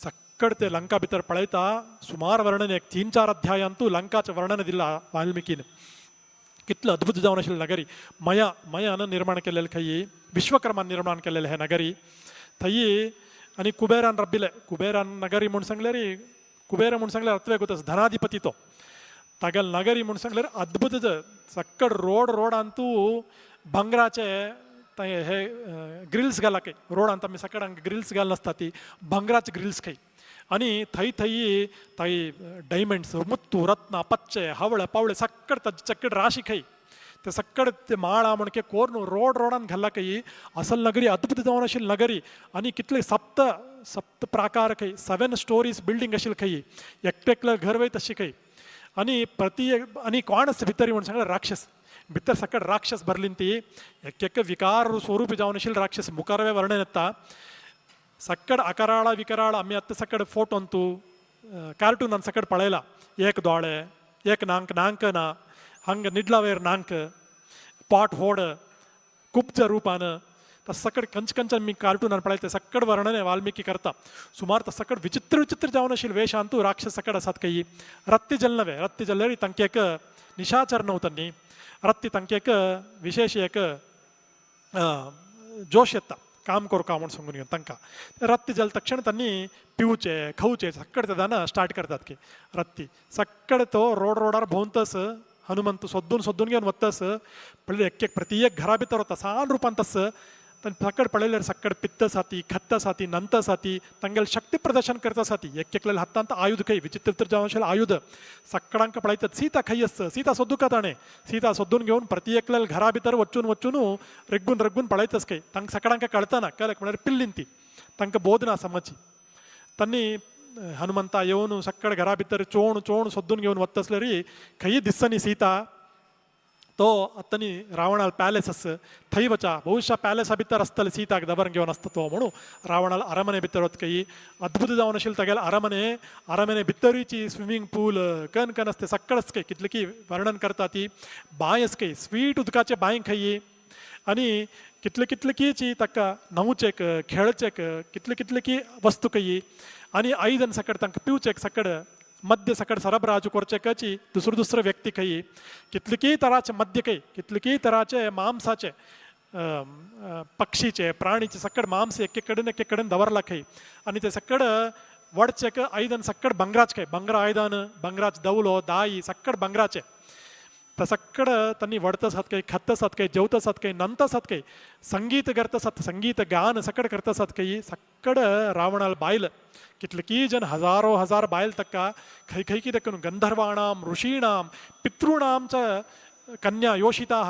सक्कड ते लंका भितर पळयता सुमार वर्णन एक 3-4 अध्यायांतू लंकाचें वर्णन दिलां वाल्मिकीन कितलं अद्भुत जावन आशिल्ली नगरी मयान निर्माण केलेले खंय विश्वकर्मान निर्माण केलेले हे नगरी थंय आनी कुबेरान रबिले कुबेरान नगरी म्हूण सांगल्यार कुबेर म्हूण सांगल्यार अर्थवेगूतच धनाधिपती तो तागेल नगरी म्हूण सांगल्यार अद्भुत सक्कड रोडांतू भंगराचे हे ग्रिल्स घाला खंय रोडांत आमी सकाळ ग्रिल्स घाल नासता ती भंगराची ग्रिल्स खंय आणि थंय थंय थंय डायमंड्स मुत्तू रत्न पच्चे हवळ पावळे सक्कड तज चक्कड राशी खई ते सक्कड ते माळा म्हणके कोरनु रोडान घालला काही असल नगरी अद्भुत जावन अशील नगरी आणि कितले सप्त सप्त प्रकार काही 7 स्टोरीज बिल्डिंग अशील काही एकटेकलं घर वय तशी काही आणि आणि कोण असते भितरी म्हणून सांगला राक्षस भितर सक्कड राक्षस भरलीन ती एक विकार स्वरूप जावन अशील राक्षस मुखारवे वर्णन येता सक्कड अकराळ विकराळ आम्ही आता सक्कड फोटो अंतू कार्टून अन सक्कड पळयला एक दोळे एक नांक ना हंग निड्लावेर नांक पाट होड कुब्ज रूपान तसकड कंच मी कार्टून पळयते सक्कड वर्णने वाल्मिकी करता सुमार तसकड विचित्र जावन अशील वेश अंतू राक्षस सकड असत काही रत्ती जल्लरी तंक एक निशाचर नव्हतनी रत्ती तंक एक विशेष एक जोश येता काम करू का म्हणून सांगून घेऊन तंका रत्ती जल तक्षण त्यांनी पिवचे खाऊचे सक्कड त्यानं स्टार्ट करतात की रत्ती सक्कड तो रोडार भोवतस हनुमंत सोदून घेऊन वत्तस पळले एक प्रति एक घरा भितर होता सान रूपान तस सक्कड पळयल्यार सक्कड पित्त साती खत्त साती नंत साती तंगेल शक्ती प्रदर्शन करता साती एक हत्तांत आयुध खै विचित्र जावन आयुध सक्कडांक पळयतात सीता खै असतं सीता सोदूक ताणे सीता सोदून घेऊन प्रति एकल्याल घरा भितर वचून रेग्गून पळयतच खै तंक सक्कडांक कळतना कळक म्हळ्यार पिल्लीन ती तंक बोधना समजी त्यांनी हनुमंता येवन सक्कड घरा भितर चोण सोदून घेऊन वत्तसल्यारी खै दिसनी सीता तो अत्तनी रावणाल पॅलेस अस थंय वचा ಬಹುಶಃ पॅलेसा भितर आसतले सीताक दबरन घेवन आसता तो म्हणून रावणाल अरमने भितर वत काही अद्भुत जावन आशिल्ले तागेल अरमने भितरीची स्विमींग पूल कन असते सक्कडच काही कितले की वर्णन करता ती बांय काही स्वीट उदकाचे बांय खंय आणि कितले कीची ताका न्हावचेक खेळचेक कितले की वस्तू खंय आणि आयदन सकड तांकां पिवचेक सकड मध्य सकड सरबराजू करचेकाची दुसरो व्यक्ती खंय कितलीकी तराचे मध्य खंय कितलीकी तराचे मांसाचे पक्षीचे प्राणीचे सकड मांस एक कडेन दवरला खंय आणि ते सकड वडचेक आयदन सकड बंगराच खंय बंगरा आयदन बंगराच दवलो दाई सकड बंगराचे सकड त्यांनी वडतस हात काही खत्तस हात काही जेवतस हात काही नंतस हात काही संगीत करतस हात संगीत गान सकड करतस हात काही सकड रावणाल बायल कितले की जन हजार बायल तक्का खै की दक्कन गंधर्वाणाम ऋषीणाम पितॄणाम च कन्या योषिता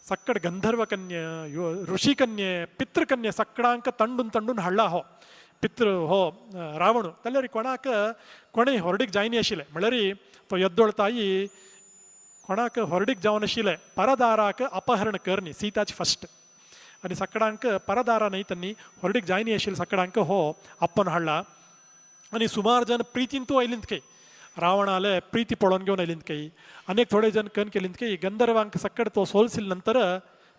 सक्कड गंधर्व कन्या ऋषी कन्ये पितृकन्ये सक्कडांक तंडून हाडला हो पितृ हो रावण जाल्यार कोणें होरडीक जायनी आशिल्ले म्हळ्यार तो येद्दोळताई कोणाक होरडीक जावन आशिल्ले परदाराक अपहरण करनी सीताची फस्ट आणि सक्कडांक परदारा नाही त्यांनी होरडीक जायनी आशिल्ले सक्कडांक हो आप्पन हाडला आणि सुमार जन प्रीतीन तू आयलींत काही रावणाले प्रीती पळोवन घेवन आयलींत काही अनेक थोडे जन कन केलींत काही गंधर्वांक सक्कड तो सोलसील नंतर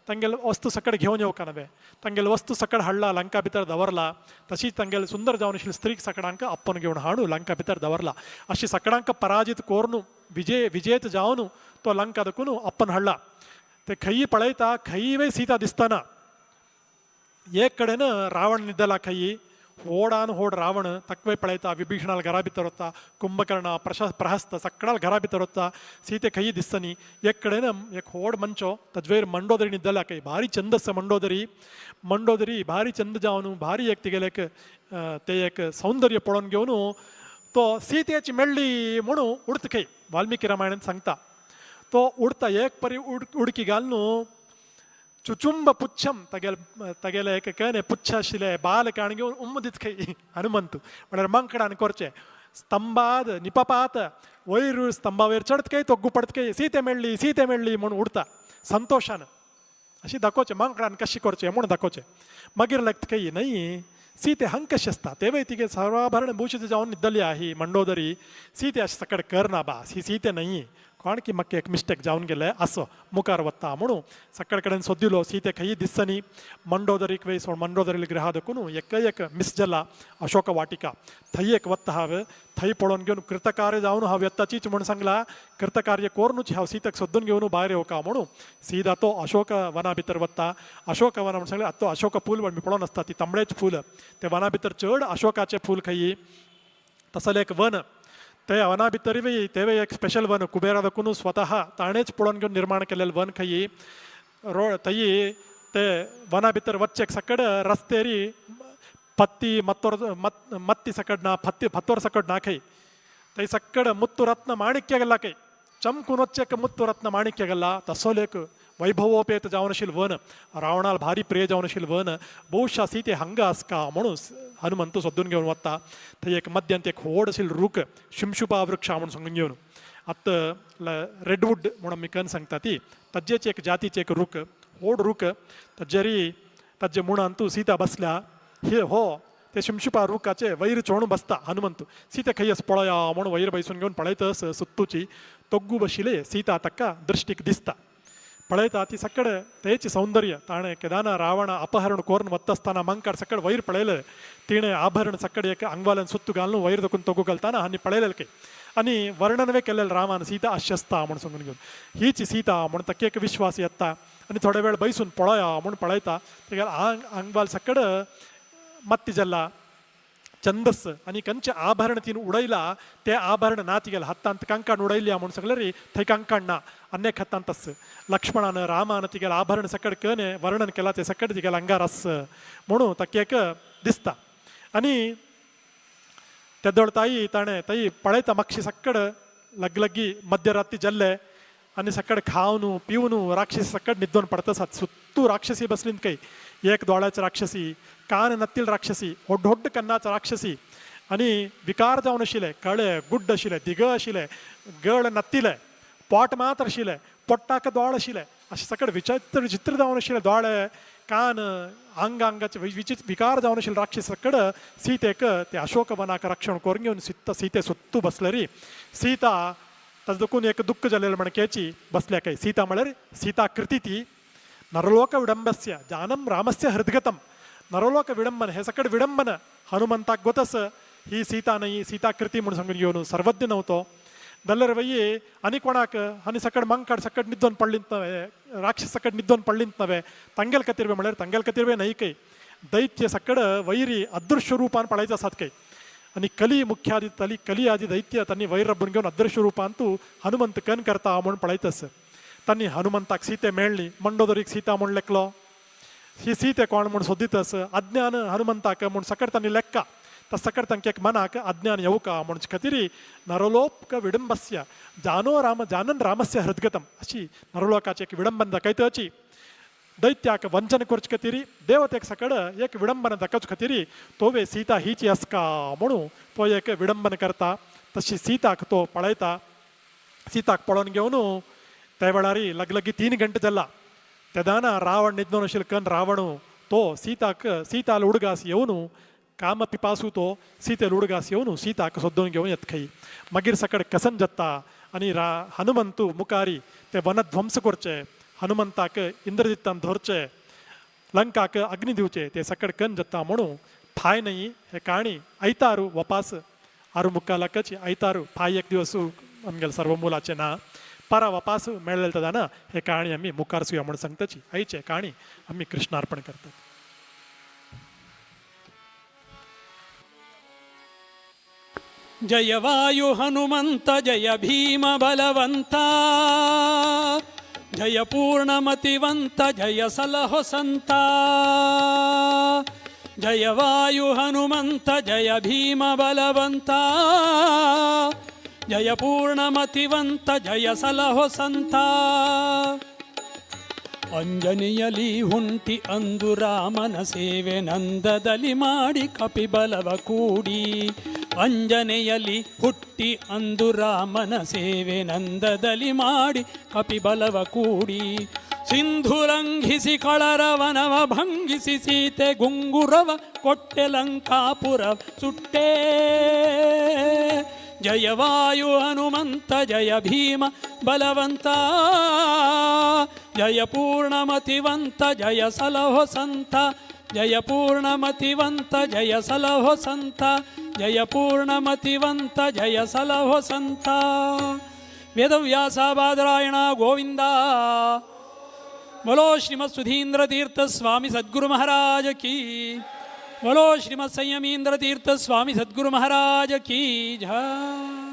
तांगेल वस्तू सकड घेवन येवका नवे तांगेल वस्तू सकड हाडला लंका भितर दवरला तशीच तांगेल सुंदर जावन आशिल्ली स्त्रीक सकडांक आप्पन घेवन हाडू लंका भितर दवरला अशी सकडांक पराजीत कोरनू विजेत जावन तो लंका दखून आप्पन हाडला ते खंय पळयता खंय वे सीता दिसतना एक कडेन रावण निद्दला खंय होडान होड रावण तक्वे पळयता विभीषणाल घरा भितर वता कुंभकर्ण प्रहस्त सक्कडाल घरा भितर वता सीते खंय दिसतनी एक कडेन एक होड मंचो तज्वेर मंडोदरी निद्दला खंय भारी चंद आसा मंडोदरी भारी चंद जावन भारी एक तिगेले ते एक सौंदर्य पळोवन घेवन तो सीतेची मेळ्ळी म्हणून उडत खंय वाल्मिकी रामायणांत सांगता तो उडता एक परी उडकी घालून चुचुंब पुच्छम तगेले एक कने पुच्छ आशिल्ले बाल काण घेवन उम्म दित खंय हनुमंत म्हळ्यार मंकडान करचे स्तंभाद निपपात वयर स्तंभावेर चढत खंय तो गुपडत खंय सीते मेळ्ळी म्हणून उडता संतोषान अशी दाखोवचे मंकडान कशी करचे म्हणून दाखोवचे मागीर लागता खंय न्हय सीते हंग कशी आसता तेवय तिगे सर्वाभरण भूषित जावन निद्दली आहे मंडोदरी सीते अशें सकड करना बा सीते न्हय कोण की म्हाका एक मिस्टेक जावन गेले आसो मुखार वता म्हणून सक्कड कडेन सोदिलो सीते खंय दिसनी मंडोदरीक वेस मंडोदरी ग्रहा दखून एक मिस जाला अशोक वाटिका थंय एक वत्ता हांव थंय पळोवन घेवन कृतकार्य जावन हांव येताचीच म्हणून सांगला कृतकार्य कोरनूच हांव सीतेक सोदून घेवन भायर येवका म्हणून सीदा तो अशोक वना भितर वता अशोक वन म्हणून सांगले तो अशोक फूल मी पळोवन आसता ती तांबडेच फूल ते वना भितर चड अशोकाचे फूल खंय तसले एक वन ते वना भितर तेवे एक स्पेशल वन कुबेरा दखून स्वतः ताणेच पळोवन घेवन निर्माण केलेले वन खंय थंय ते वना भितर वच्चेक सकड रस्तेरी पत्ती मत्ती सकड ना फत्तोर सकड नाखै तै सकड मुत्तु रत्न माणिक्यगल्ला कै चमकुनोच्चक मुत्तु रत्न माणिक्यगल्ला तसोलेक वैभवोपेत जावनशील वन रावणाला भारी प्रिय जावनशील वन बहुशा सीते हंग आसका म्हणून हनुमंत सोदून घेऊन वता थंय एक मध्यंत एक व्हडशील रूख शिमशुपा वृक्ष म्हणून सांगून घेऊन आत रेडवूड म्हणून मी कन सांगता ती तज्जेचे एक जातीचे एक रूख व्हड रूख तज्जेरी तज्जे म्हणून सीता बसल्या हे हो ते शिमशुपा रूखाचे वैर चोणून बसता हनुमंत सीते खयस पळया म्हणून वैर बैसून घेऊन पळयतस सुत्तूची तोग्गू बशिले सीता तक्का दृष्टीक दिसता पळयता ती सकड तेची सौंदर्य ताणे केदाना रावण अपहरण कोरून वत्तस्ताना मंकाड सकड वैर पळयलं तिणे आभरण सकड एक अंगवालन सुत्तू घालून वैर दकून तोगू घालताना हानी पळयलेलं काही आणि वर्णनवे केलेलं रामान सीता अश्यस्ता म्हणून सांगून घेऊन हीच सीता म्हणून तक एक विश्वास येता आणि थोडे वेळ बैसून पळया म्हणून पळयता ते अंगवाल सकड मत्ती जल्ला छंदस आणि कंचे आभरण तीन उडयला ते आभरण ना तिगेल हत्तांत कंकाण उडयल्या म्हणून सगळे रे थंय कंकाण ना अनेक हत्तांतस लक्ष्मणानं रामानं तिगेल आभरण सकड कने वर्णन केला ते सकड तिगेल अंगार अस म्हणून तक दिसता आणि तेदोळ ताई ताणे ताई पळयता मागशी सकड लग्गी मध्यरात्री जल्ले आणि सकड खावनु पिवनु राक्षसी सकड निद्दोन पडतसात सुत्तू राक्षसी बसलीन काही एक दोळ्याची राक्षसी कान नत्तील राक्षसी होड्ड कन्नाच राक्षसी आणि विकार जावन आशिल्ले कळे गुड्ड आशिल्ले दिग आशिल्ले गळ नत्तिले पोट मात्र आशिल्ले पोट्टाक दोळ आशिल्ले अशें सकड विचित्र जावन आशिल्ले दोळे कान अंगाचे विकार जावन आशिल्ले राक्षस सकड सीतेक ते अशोक वनाक रक्षण करून घेवन सीते सुत्तू बसलेली सीता ताजे देखून एक दुःख जालेलें म्हणकेची बसल्या काय सीता म्हळ्यार सीता कृती ती नरलोक विडंबस्य जानम रामस्य हृदगतम नरलोक विडंबन हे सकड विडंबन हनुमंताक गोतस ही सीता नाही सीता कृती म्हणून सांगून घेवन सर्वज्ञ नव्हतो दल्लर वय्ये आनी कोणाक आनी सकड मंकाड सकड निद्दोन पडलींत नवे राक्षस सकड निद्दोन पडलींत नवे तंगेल कतिर्वे म्हळ्यार तंगेल कतिर्वे न्हय कय दैत्य सकड वैरी अदृश्य रूपान पळयत आसात कय आणि कली मुख्यादी कली आदी दैत्य त्यांनी वैर रब्बून घेवन अदृश्य रूपान तूं हनुमंत कन करता म्हणून पळयतस त्यांनी हनुमंताक सीते मेळ्ळी मंडोदरीक सीता म्हूण लेखलो ही सीते कोण म्हूण सोदितस अज्ञान हनुमंताक म्हूण सकड तांणी लेखका तस सकड तांकां एक मनाक अज्ञान येवका म्हणचे खातीर नरलोक विडंबस्य जानन रामस्य हृदगतम अशी नरलोकाची एक विडंबन दाखयतची दैत्याक वंचन करचे खातीर देवतेक सकड एक विडंबन दाखोवचे खातीर तोवे सीता हीची आसका म्हणून तो एक विडंबन करता तशी सीताक तो पळयता सीताक पळोवन घेवन त्या वेळार लगलगी 3 गंटे जाला तेदाना रावण निद्दोन आशिल्लो कन रावण तो सीता उडगास येवन काम पिपासू तो सीते उडगास येवन सीताक सोदून घेवन येत खंय मागीर सकड कसन जाता आनी हनुमंतू मुखारी ते वनध्वंस करचे हनुमंताक इंद्रजितान धरचे लंकाक अग्नी दिवचे ते सकड कन जाता म्हणून फाय न्हय हे काणी आयतारू वपास आरू मुक्कालाकची आयतारू फाय एक दिवस आमगेले सर्व मुलाचे ना परा वपास मेळ्ळेले तदाना हे काणी आमी मुखार सुया म्हणून सांगताची आयचे काणी आमी कृष्णार्पण करतात जय वायु हनुमंत जय भीम बलवंता जय पूर्णमतिवंत जय सलहो संता जय वायु हनुमंत जय भीम बलवंता जय पूर्णमतिवंत जय सलहो संता ಅಂಜನೆಯಲಿ ಹುಂಟಿ ಅಂದು ರಾಮನ ಸೇವೆ ನಂದದಲ್ಲಿ ಮಾಡಿ ಕಪಿಬಲವ ಕೂಡಿ ಅಂಜನೆಯಲಿ ಹುಟ್ಟಿ ಅಂದು ರಾಮನ ಸೇವೆ ನಂದದಲ್ಲಿ ಮಾಡಿ ಕಪಿಬಲವ ಕೂಡಿ ಸಿಂಧು ಲಂಘಿಸಿ ಕಳರವನವ ಭಂಗಿಸಿ ಸೀತೆ ಗುಂಗುರವ ಕೊಟ್ಟೆ ಲಂಕಾಪುರ ಸುಟ್ಟೆ ಜಯ ವಾಯು ಹನುಮಂತ ಜಯ ಭೀಮ ಬಲವಂತ ಜಯ ಪೂರ್ಣಮತಿವಂತ ಜಯ ಸಲಹೋ ಸಂತ ಜಯ ಪೂರ್ಣಮತಿವಂತ ಜಯ ಸಲಹೋ ಸಂತ ಜಯ ಪೂರ್ಣಮತಿವಂತ ಜಯ ಸಲಹೋ ಸಂತ ವೇದವ್ಯಾಸ ಬಾದರಾಯಣ ಗೋವಿಂದ बोलो श्रीमद सुधींद्र तीर्थ स्वामी सद्गुरु महाराज की बोलो श्रीमद संयमींद्र तीर्थ स्वामी सद्गुरु महाराज की जय।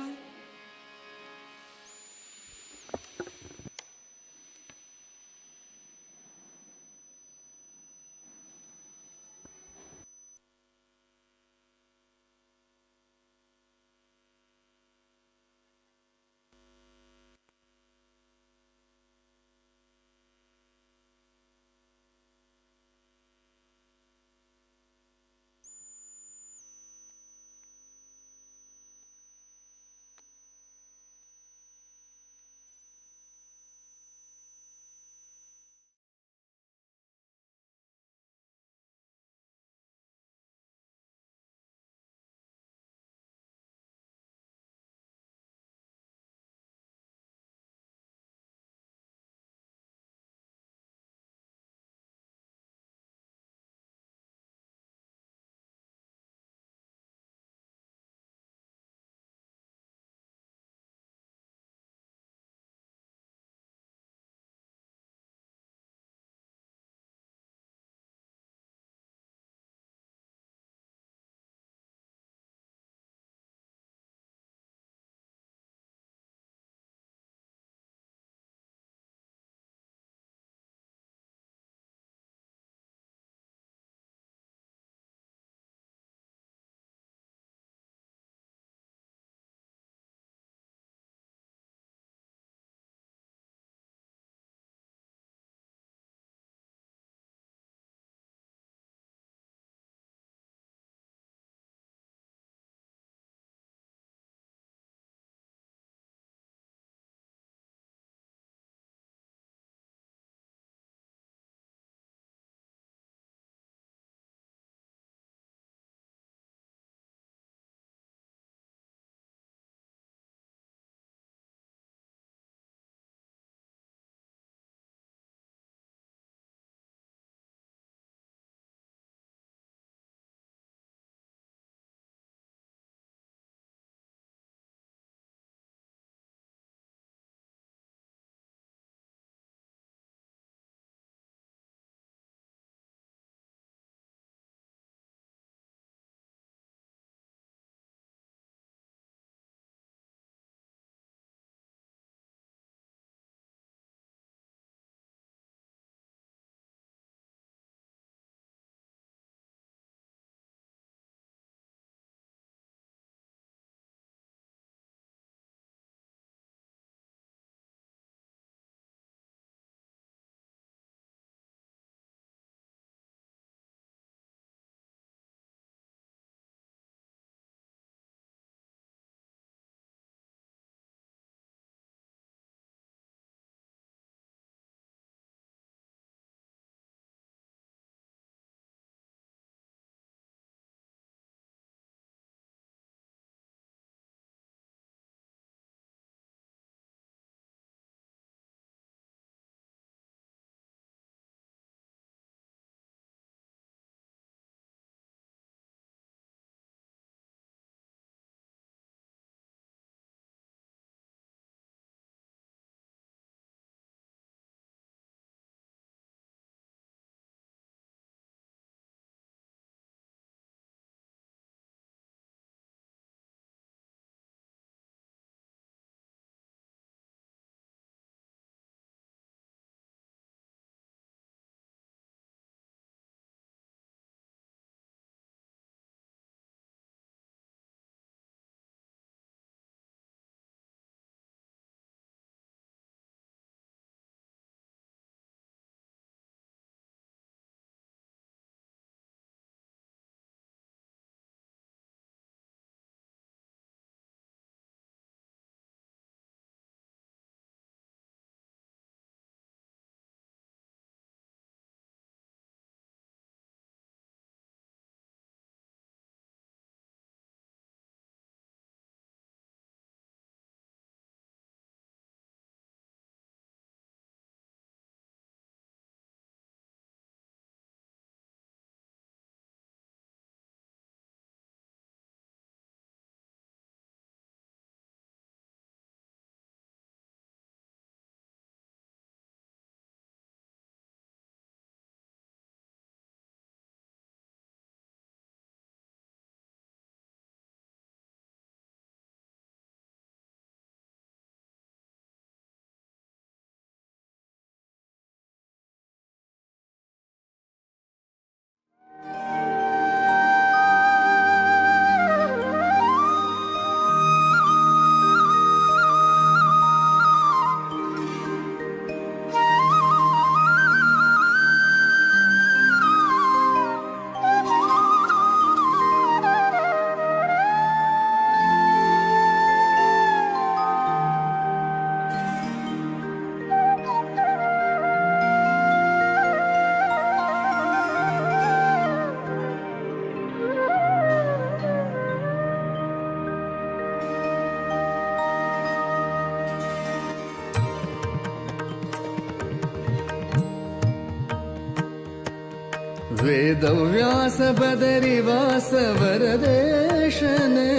वेदव्यास बदरिवास वरदेशने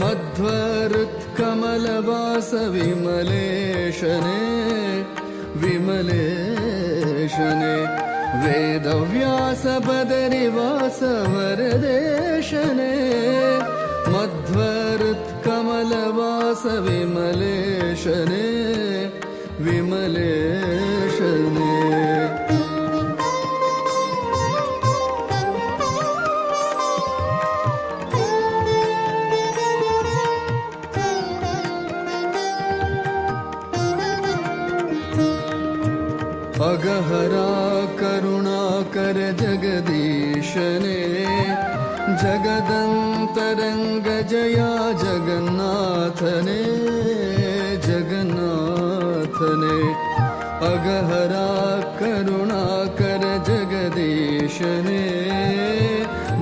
मध्वरुत्कमलवास विमलेशने विमलेशने वेदव्यास बदरिवास वरदेशने मध्वरुत्कमलवास विमलेशने विमलेशने अगहरा करुणाकर जगदीशने जगदन्तरङ्ग जया जगन्नाथने जगन्नाथने अगहरा करुणाकर जगदीशने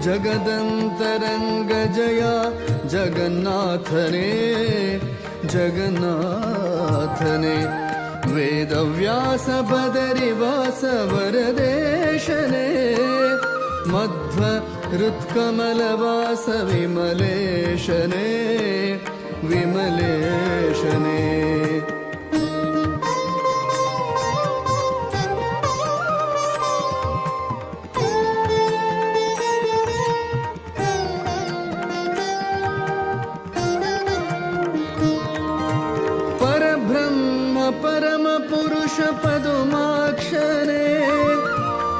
जगदन्तरङ्ग जया जगन्नाथने जगन्नाथने वेदव्यास बदरिवास वरदेशने मध्वरुत्कमलवास विमलेशने विमलेशने परम पुरुष पदुमाक्षरे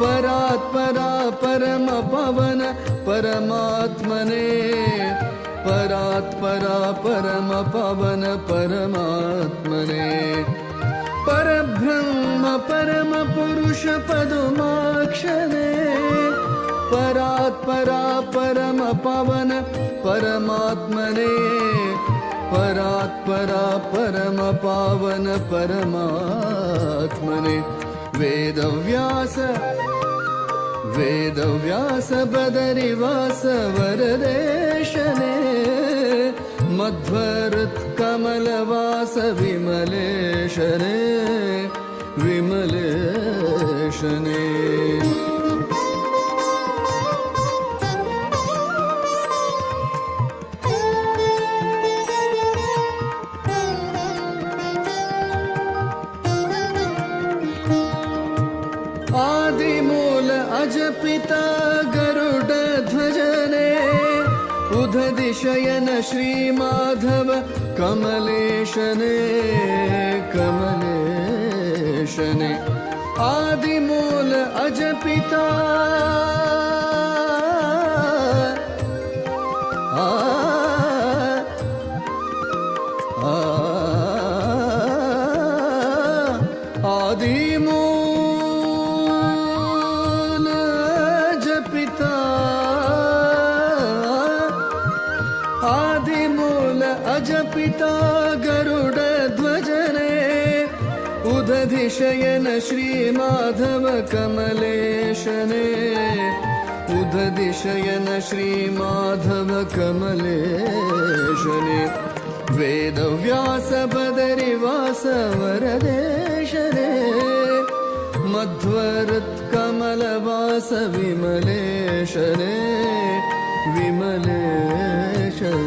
परात्परा परम पवन परमात्मने परात्परा परम पवन परमात्मने परब्रह्म परम पुरुष पदुमाक्षरे परात्परा परम पवन परमात्मने परात्परा परम पावन परमात्मने वेदव्यास वेदव्यास बदरिवास वरदेशने मध्वरुत्कमलवास विमलेशने विमलेशने आदिमूल अजपिता गरुड ध्वजने उदधिशयन श्रीमाधव कमलेशने कमलेशने आदिमूल अजपिता आदिमूल अजपिता गरुड ध्वजने उदधिशयन श्रीमाधव कमलेशने उदधिशयन श्रीमाधव कमलेशने वेदव्यास बदरिवास वरदेशने मध्वरुत्कमलवास विमलेशने विमलेशने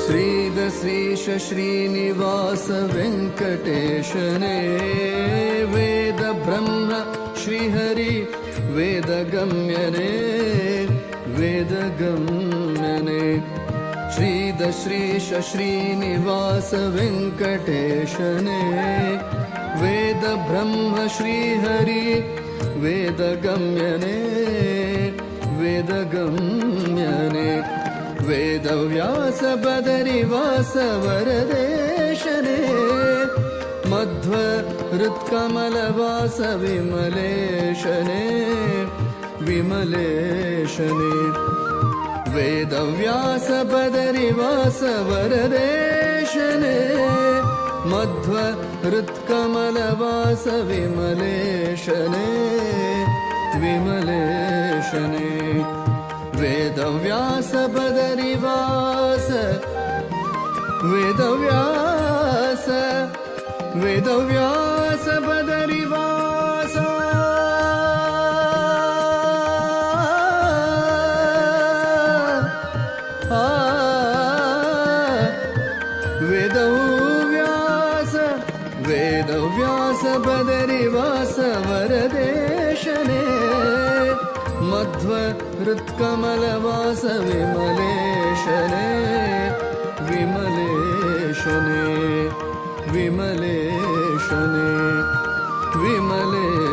श्रीद श्रीश श्रीनिवास वेङ्कटेशने वेद ब्रह्म श्रीहरि वेदगम्यने वेदगम्यने श्रीद श्रीश श्रीनिवास वेङ्कटेशने वेद ब्रह्म श्रीहरि वेदगम्यने वेदगम्यने वेदव्यास बदरिवास वरदेशने मध्वरुत्कमलवास विमलेशने विमलेशने वेदव्यास बदरिवास वरदेशने मध्वरुत्कमलवास विमलेशने विमलेशने वेदव्यास बदरिवास वेदव्यास वेदव्यास बदरिवास वेदव्यास बदरिवास वरदेशने मध्वहृत्कमलवास विमलेशने विमलेशने विमलेशने विमलेशने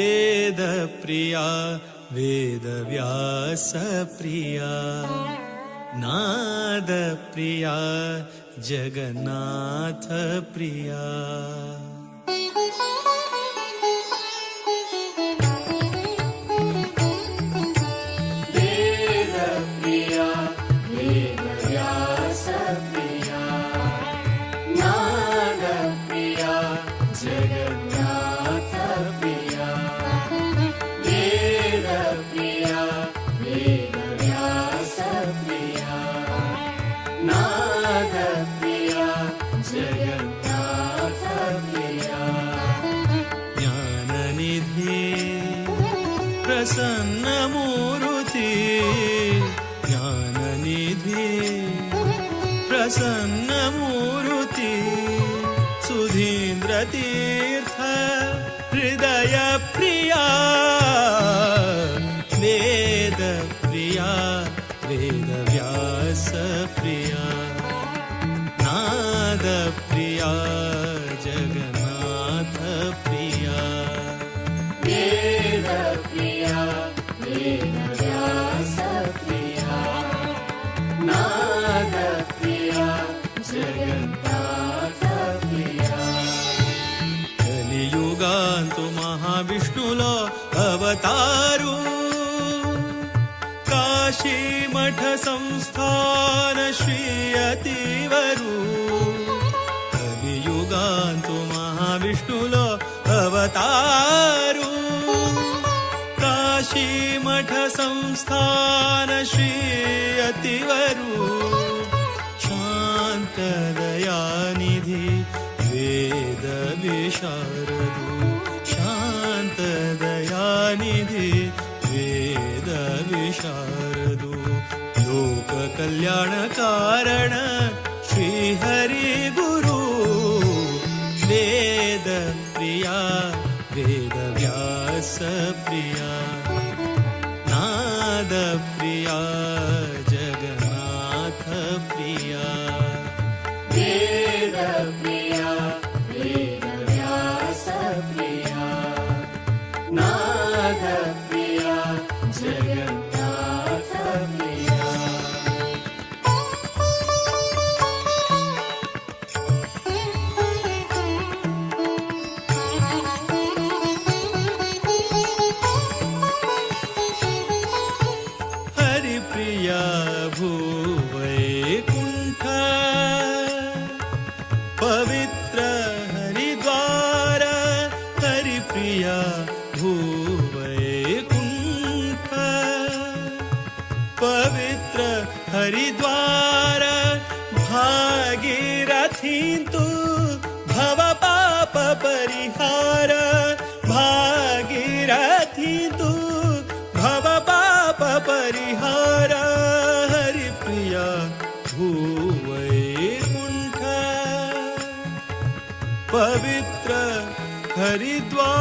वेदप्रिया वेदव्यासप्रिया नादप्रिया जगन्नाथप्रिया प्रसन्नमूर्ति ज्ञाननिधि प्रसन्नमूर्ति सुधीन्द्रतीर्थ हृदयप्रिया वेदप्रिया वेदव्यासप्रिया नादप्रिया जगन्नाथप्रिया वेदप्रिया वेदव्यासप्रिया नादप्रिया जगन्नाथप्रिया కలియుగాంతు మహావిష్ణులో అవతారు కాశీమఠ సంస్థాన శ్రీ అతివరు కలియుగాంతు మహావిష్ణులో అవతారు काशीमठ संस्थान श्री अतिवरु शान्तदयानिधि वेद विशारदु शान्तदयानिधि वेद विशारदु लोक कल्याण कारण श्री हरि गुरु वेद प्रिया वेदव्यास प्रिया नादप्रिया जगन्नाथ प्रिया वेदप्रिया वेदव्यास प्रिया नादप्रिया जगन्नाथ प्रिया हरिप्रिया भूवैकुण्ठ पवित्र हरिद्वार हरिप्रिया भूवैकुण्ठ पवित्र हरिद्वार भागीरथी तु भव पाप परिहार भागीरथी तु भव पाप परिहार हरिप्रिया भूवैकुण्ठ पवित्र हरिद्वार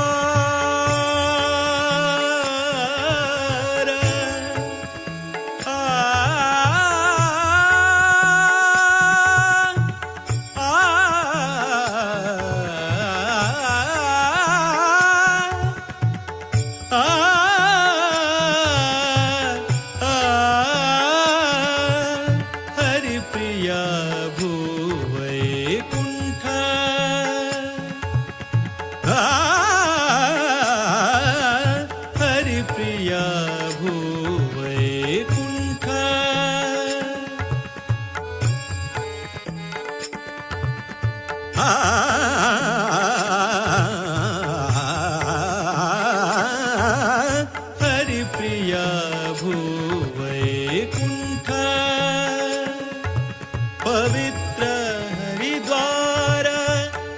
हरिप्रिया भूवैकुण्ठ हरिप्रिया भूवैकुण्ठ पवित्र हरिद्वार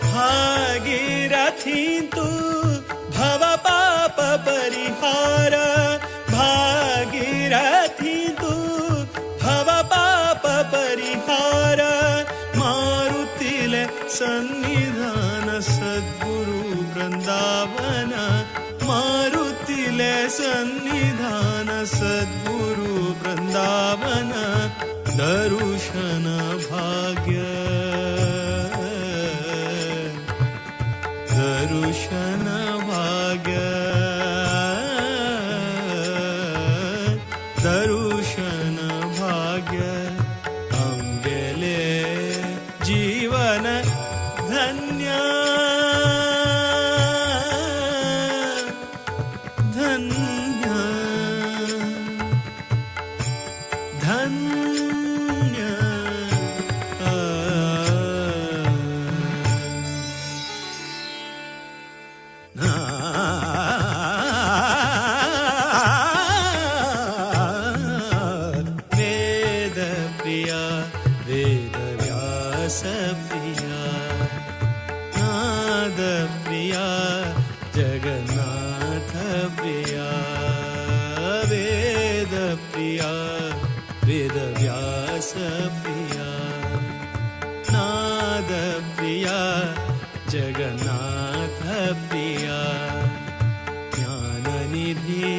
भागीरथी तु भव पाप परिहार भागीरथी तु भव पाप परिहार मारुतिले सन्निधान सद्गुरु वृंदावन मारुतिले सन्निधान सद्गुरु वृंदावन दर्शन भाग्य दर्शन भाग्य दर्शन भाग्य अंगेले जीवन धन्य धन्य धन्य वेद प्रिया वेद व्यास प्रिया नाद प्रिया जगन्नाथ प्रिया वेद प्रिया वेद व्यास प्रिया नाद प्रिया जगन्नाथ प्रिया ज्ञाननिधि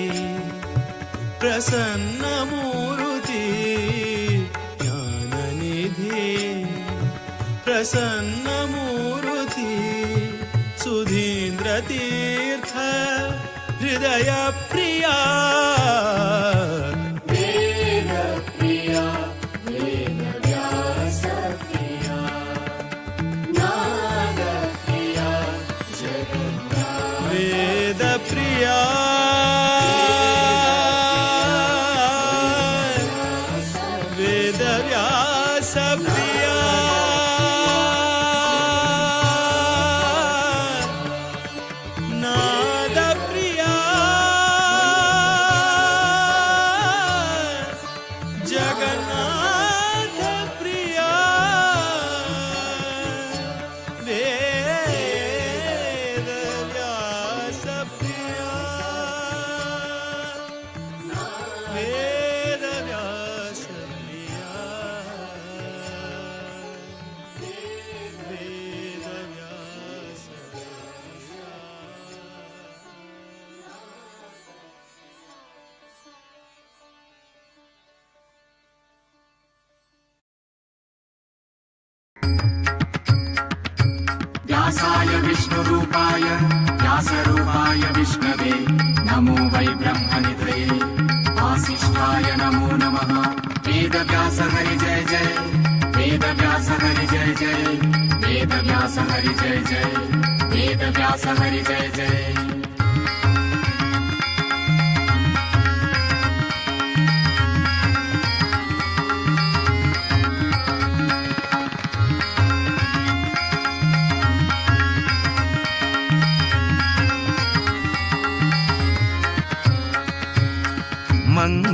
प्रसन्न मूर्ति ज्ञाननिधि प्रसन्न मूर्ति सुधीन्द्र तीर्थ हृदय प्रिया वेद प्रिया वेद व्यास प्रिया नाद प्रिया जगन्नाथ प्रिया वेद व्यास प्रिया वेद व्यास प्रिया वेद व्यास व्यासाय विष्णुरूपाय व्यासरूपाय विष्णवे नमो वै ब्रह्मनिधये वासिष्ठाय नमो नमः वेदव्यास हरि जय जय वेदव्यास हरि जय जय वेदव्यास हरि जय जय वेदव्यास हरि जय जय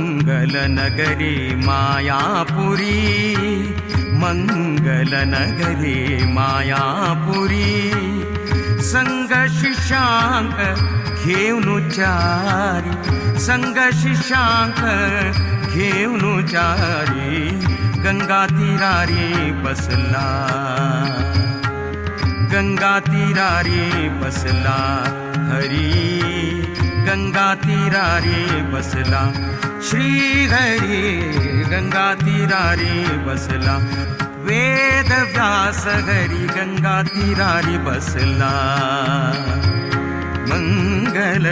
मंगलनगरी मायापुरी मंगलनगरी मायापुरी संग शिशांक घेऊन चारी संग शिशांक घेऊन चारी गंगा तीरारी बसला गंगा तीरारी बसला हरी गंगा तीरारी बसला श्री हरी गंगा तीरारी बसला वेद व्यास हरी गंगा तीरारी बसला मंगल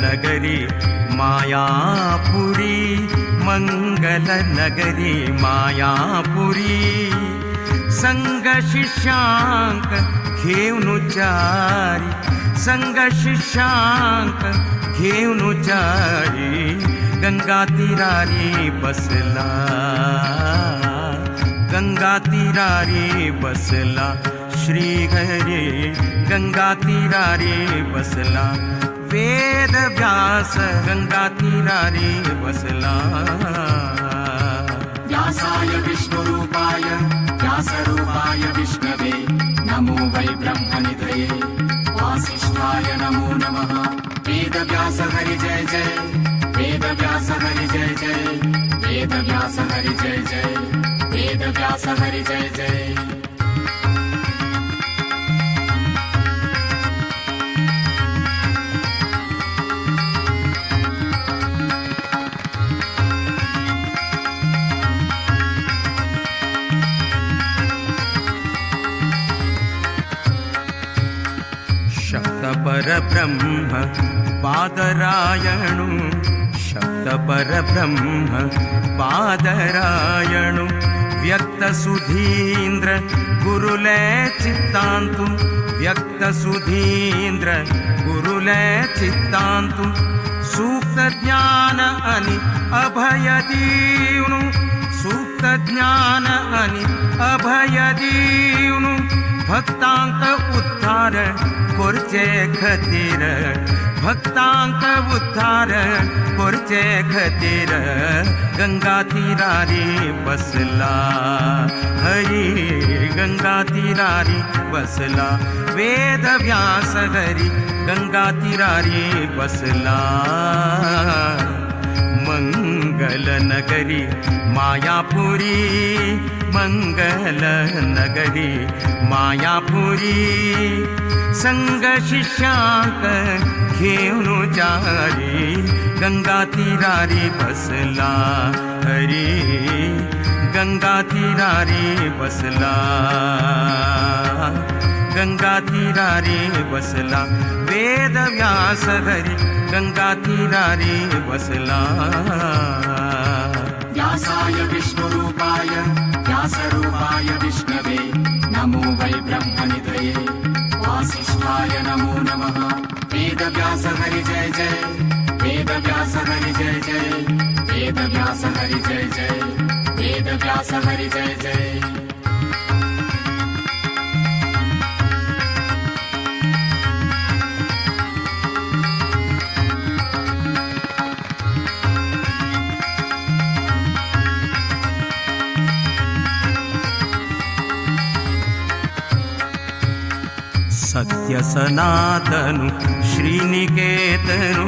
नगरी मायापुरी मंगल नगरी मायापुरी संग शिशांक घेऊन चारी संग शिशांक घेऊन चारी गंगा तीरारी बसला गंगा तीरारी बसला श्रीहरी गंगा तीरारी बसला वेद व्यास गंगा तीरारी बसला व्यासाय विष्णुरूपाय व्यासरूपाय विष्णवे नमो वै ब्रह्मनिधये वासिष्ठाय नमो नमः वेद व्यास हरि जय जय वेद व्यास हरि जय जय वेद व्यास हरि जय जय वेद व्यास हरि जय जय शब्द परब्रह्म पादरायणु शब्द परब्रह्म पादरायणु व्यक्त सुधीन्द्र गुरुले चित्तान्तु व्यक्त सुधीन्द्र गुरुले चित्तान्तु सूक्त ज्ञान अनि अभय दीवनु सूक्त ज्ञान अनि अभय दीवनु भक्तांक उद्धार कोरचे खतीर भक्तांक उद्धार कोरचे खतीर गंगा तीरारी बसला हरी गंगा तीरारी बसला वेद व्यास हरी गंगा तीरारी बसला मंगल नगरी मायापुरी मंगल नगरी मायापुरी संग शिष्यांक घेऊन जारी गंगा तीरारी बसला हरी गंगा तीरारी बसला गंगा तीरारी बसला वेद व्यास हरी गंगा तीरारी बसला व्यासाय विष्णुरूपाय व्यासरूपाय विष्णवे नमो वै ब्रह्मनिधये वासिष्ठाय नमो नमः वेद व्यास हरि जय जय वेद व्यास हरि जय जय वेद व्यास हरि जय जय वेद व्यास हरि जय जय सत्य सनातनु श्रीनिकेतनु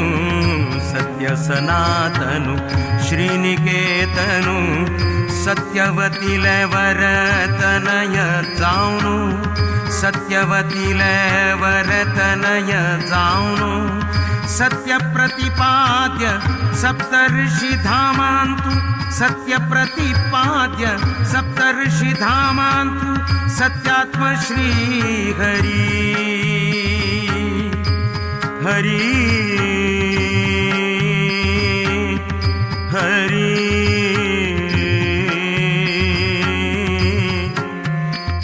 सत्य सनातनु श्रीनिकेतनु सत्यवतीले वरतनय जाऊनु सत्यवतीले वरतनय जाऊनु सत्य प्रतिपाद्य सप्तर्षि धामान्तु सत्य प्रतिपाद्य सप्तर्षि धामान्तु सत्यात्म श्री हरि हरि हरि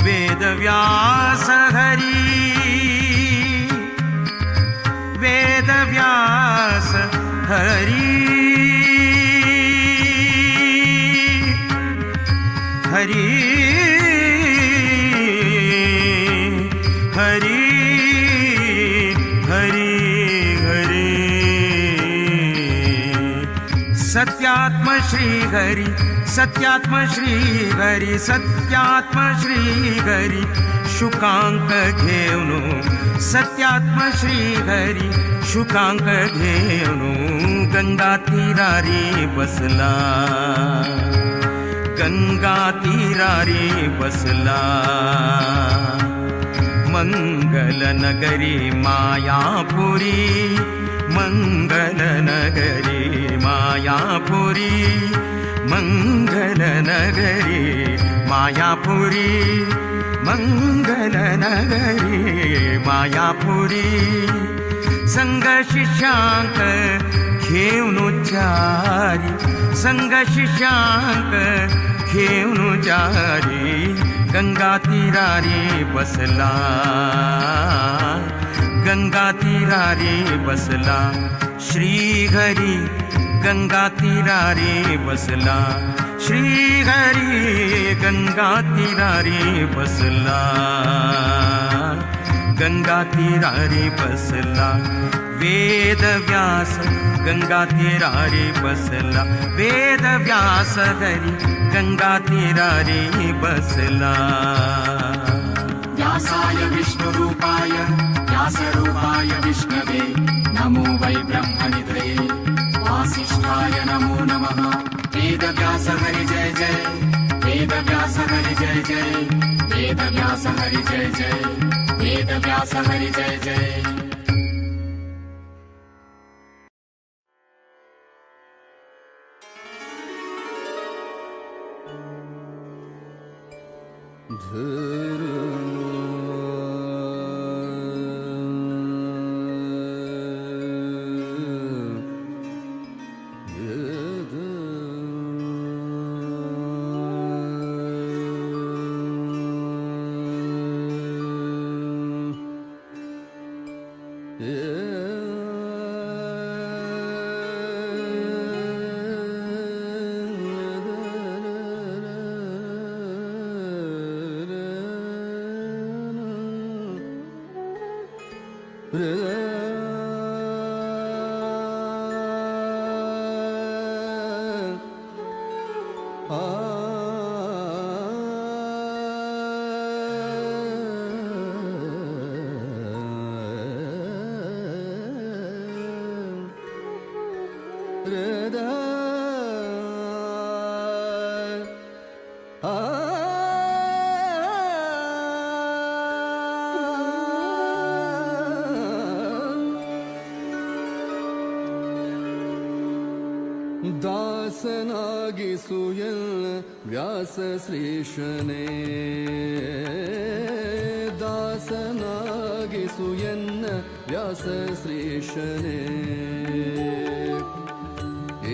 वेद व्यास हरि वेद व्यास हरि हरि हरि हरि हरि सत्यात्म श्री हरि सत्यात्म श्री हरि सत्यात्म श्री हरि शुकांक घेऊनु सत्यात्म श्री हरि शुकांक घेऊनु गंगा तीरारी बसला गंगा तीरारी बसला मंगल नगरी मायापुरी मंगल नगरी मायापुरी मंगल नगरी मायापुरी मंगल नगरी मायापुरी संग शिष्यांक घेऊन जारी संग शिष्यांक घेऊन जारी गंगा तीरारी बसला गंगा तीरारी बसला श्री हरि गंगा तीरारी बसला श्री हरि गंगा तीरारी बसला गंगा तीरारी बसला वेद व्यास गंगा तीरारी बसला वेद व्यास हरी गंगा तीरारी बसला व्यासाय विष्णुरूपाय व्यासरूपाय विष्णवे नमो वै ब्रह्मनिधये वासिष्ठाय नमो नमः वेदव्यास हरि जय जय वेदव्यास हरि जय जय वेदव्यास हरि जय जय वेदव्यास हरि जय जय ದಾಸನಾಗಿಸುಯಲ್ ವ್ಯಾಸ ಶ್ರೀಶನೇ ದಾಸನಾಗಿಸುಯನ್ನ ವ್ಯಾಸ ಶ್ರೀಶನೇ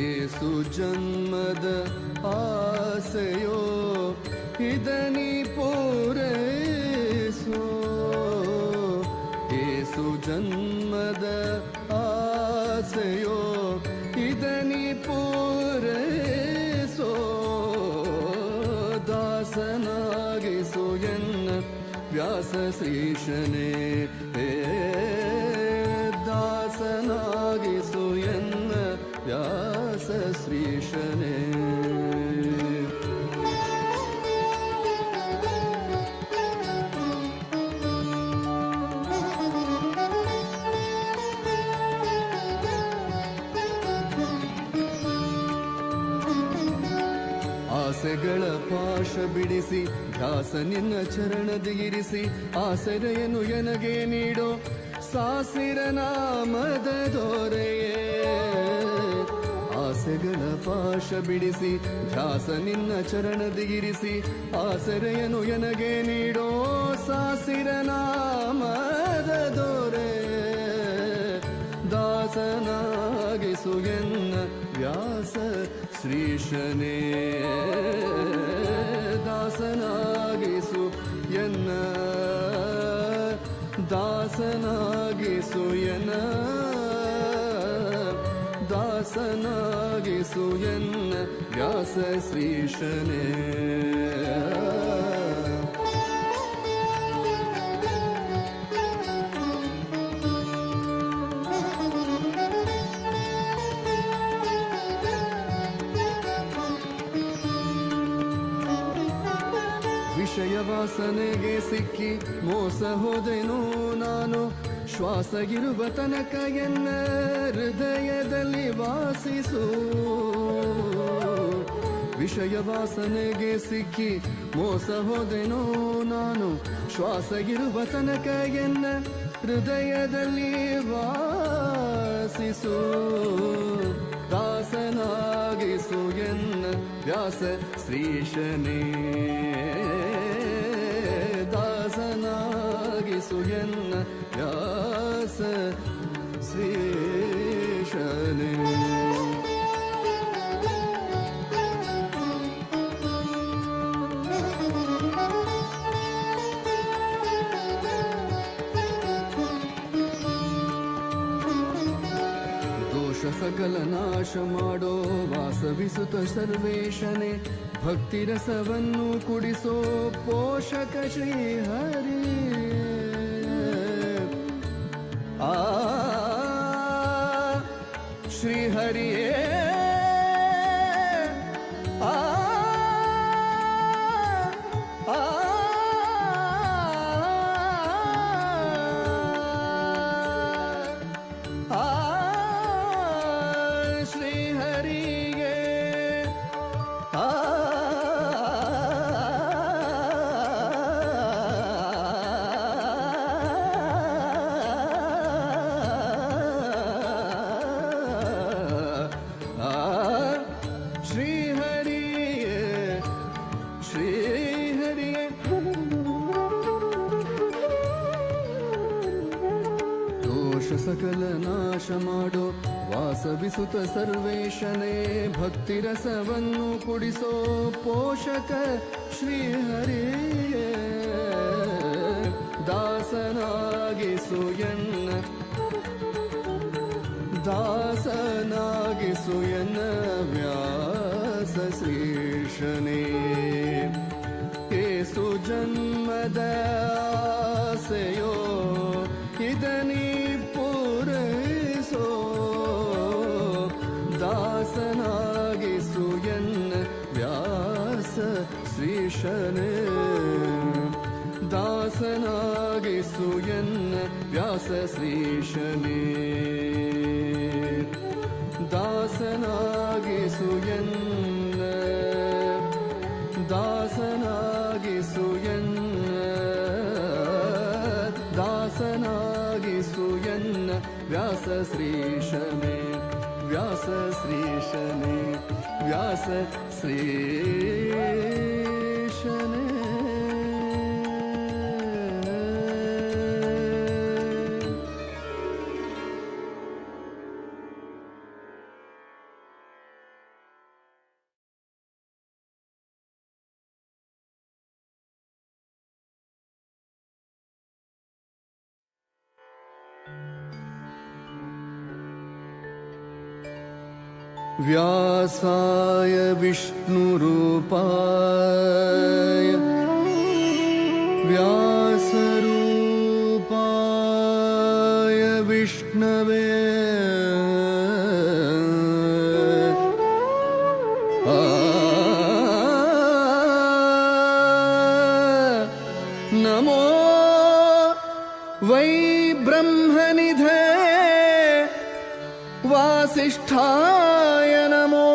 ಏಸು ಜನ್ಮದ ಆಸೆಯೋ ಇದನಿ ಪೂರೈಸೋ ಏಸು ಜನ್ಮದ ಆಸೆಯೋ ಇದನಿ ಪೂರೈಸೋ ದಾಸನಾಗಿಸು ಎನ್ನ ವ್ಯಾಸ ಶ್ರೀಶನೇ ದಾಸನಾಗಿಸು ಎನ್ನ ವ್ಯಾಸ ಶ್ರೀಶನೇ ಆಸೆಗಳ ಪಾಶ ಬಿಡಿಸಿ ದಾಸ ನಿನ್ನ ಚರಣದ ಇರಿಸಿ ಆಸರೆಯನ್ನು ಎನಗೆ ನೀಡೋ ಸಾಸಿರ ನಾಮದ ದೊರೆಯೇ ಆಸೆಗಳ ಪಾಶ ಬಿಡಿಸಿ ದಾಸ ನಿನ್ನ ಚರಣದ ಇರಿಸಿ ಆಸರೆಯನ್ನು ಎನಗೆ ನೀಡೋ ಸಾಸಿರ ನಾಮದ ದೊರೆ ದಾಸನಾಗಿಸು ಎನ್ನ ವ್ಯಾಸ ಶ್ರೀಶನೇ ದಾಸನಾಗಿಸು ಎನ್ನ ದಾಸನಾಗಿಸು ಎನ್ನ ದಾಸನಾಗಿಸು ಎನ್ನ ವ್ಯಾಸ ಶ್ರೀಶನೇ ವಿಷಯ ವಾಸನೆಗೆ ಸಿಕ್ಕಿ ಮೋಸ ಹೋದೆನೋ ನಾನು ಶ್ವಾಸಗಿರುವ ತನಕ ಎನ್ನ ಹೃದಯದಲ್ಲಿ ವಾಸಿಸು ವಿಷಯ ವಾಸನೆಗೆ ಸಿಕ್ಕಿ ಮೋಸ ಹೋದೆನೋ ನಾನು ಶ್ವಾಸಗಿರುವ ತನಕ ಎನ್ನ ಹೃದಯದಲ್ಲಿ ವಾಸಿಸು ದಾಸನಾಗಿಸು ಎನ್ನ ವ್ಯಾಸ ಶ್ರೀಶನೇ ದಾಸನಾಗಿಸು ಎನ್ನ ವ್ಯಾಸ ಶ್ರೀಶನೇ ಸಕಲ ನಾಶ ಮಾಡೋ ವಾಸವಿಸುತ್ತ ಸರ್ವೇಶನೇ ಭಕ್ತಿ ರಸವನ್ನು ಕುಡಿಸೋ ಪೋಷಕ ಶ್ರೀಹರಿ ಸಕಲ ನಾಶ ಮಾಡೋ ವಾಸವಿಸುತ ಸರ್ವೇಶನೇ ಭಕ್ತಿರಸವನ್ನು ಕುಡಿಸೋ ಪೋಷಕ ಶ್ರೀಹರಿಯೇ ದಾಸನಾಗಿಸು ಎನ್ನ ದಾಸನಾಗಿಸು ಎನ್ನ ವ್ಯಾಸ ಶ್ರೀಶನೇ ಏಸು ಜನ್ಮದ ಆಸೆಯೋ ಇದನಿ ಪೂರೈಸೋ ದಾಸನಾಗಿಸು ಎನ್ನ ವ್ಯಾಸ ಶ್ರೀಶನೇ ದಾಸನಾಗಿಸು ಎನ್ನ ವ್ಯಾಸ ಶ್ರೀಶನೇ ದಾಸನಾಗಿಸು ಎನ್ನ ದಾಸನಾಗಿಸು ಎನ್ನ ದಾಸನಾಗಿಸು ಎನ್ನ ವ್ಯಾಸ ಶ್ರೀಶನೇ ವ್ಯಾಸ ಶ್ರೀಶನೇ ವ್ಯಾಸ ಶ್ರೀಶನೇ व्यासाय विष्णुरूपाय व्यासरूपाय विष्णवे नमो वै ब्रह्मनिधे वासिष्ठाय नमो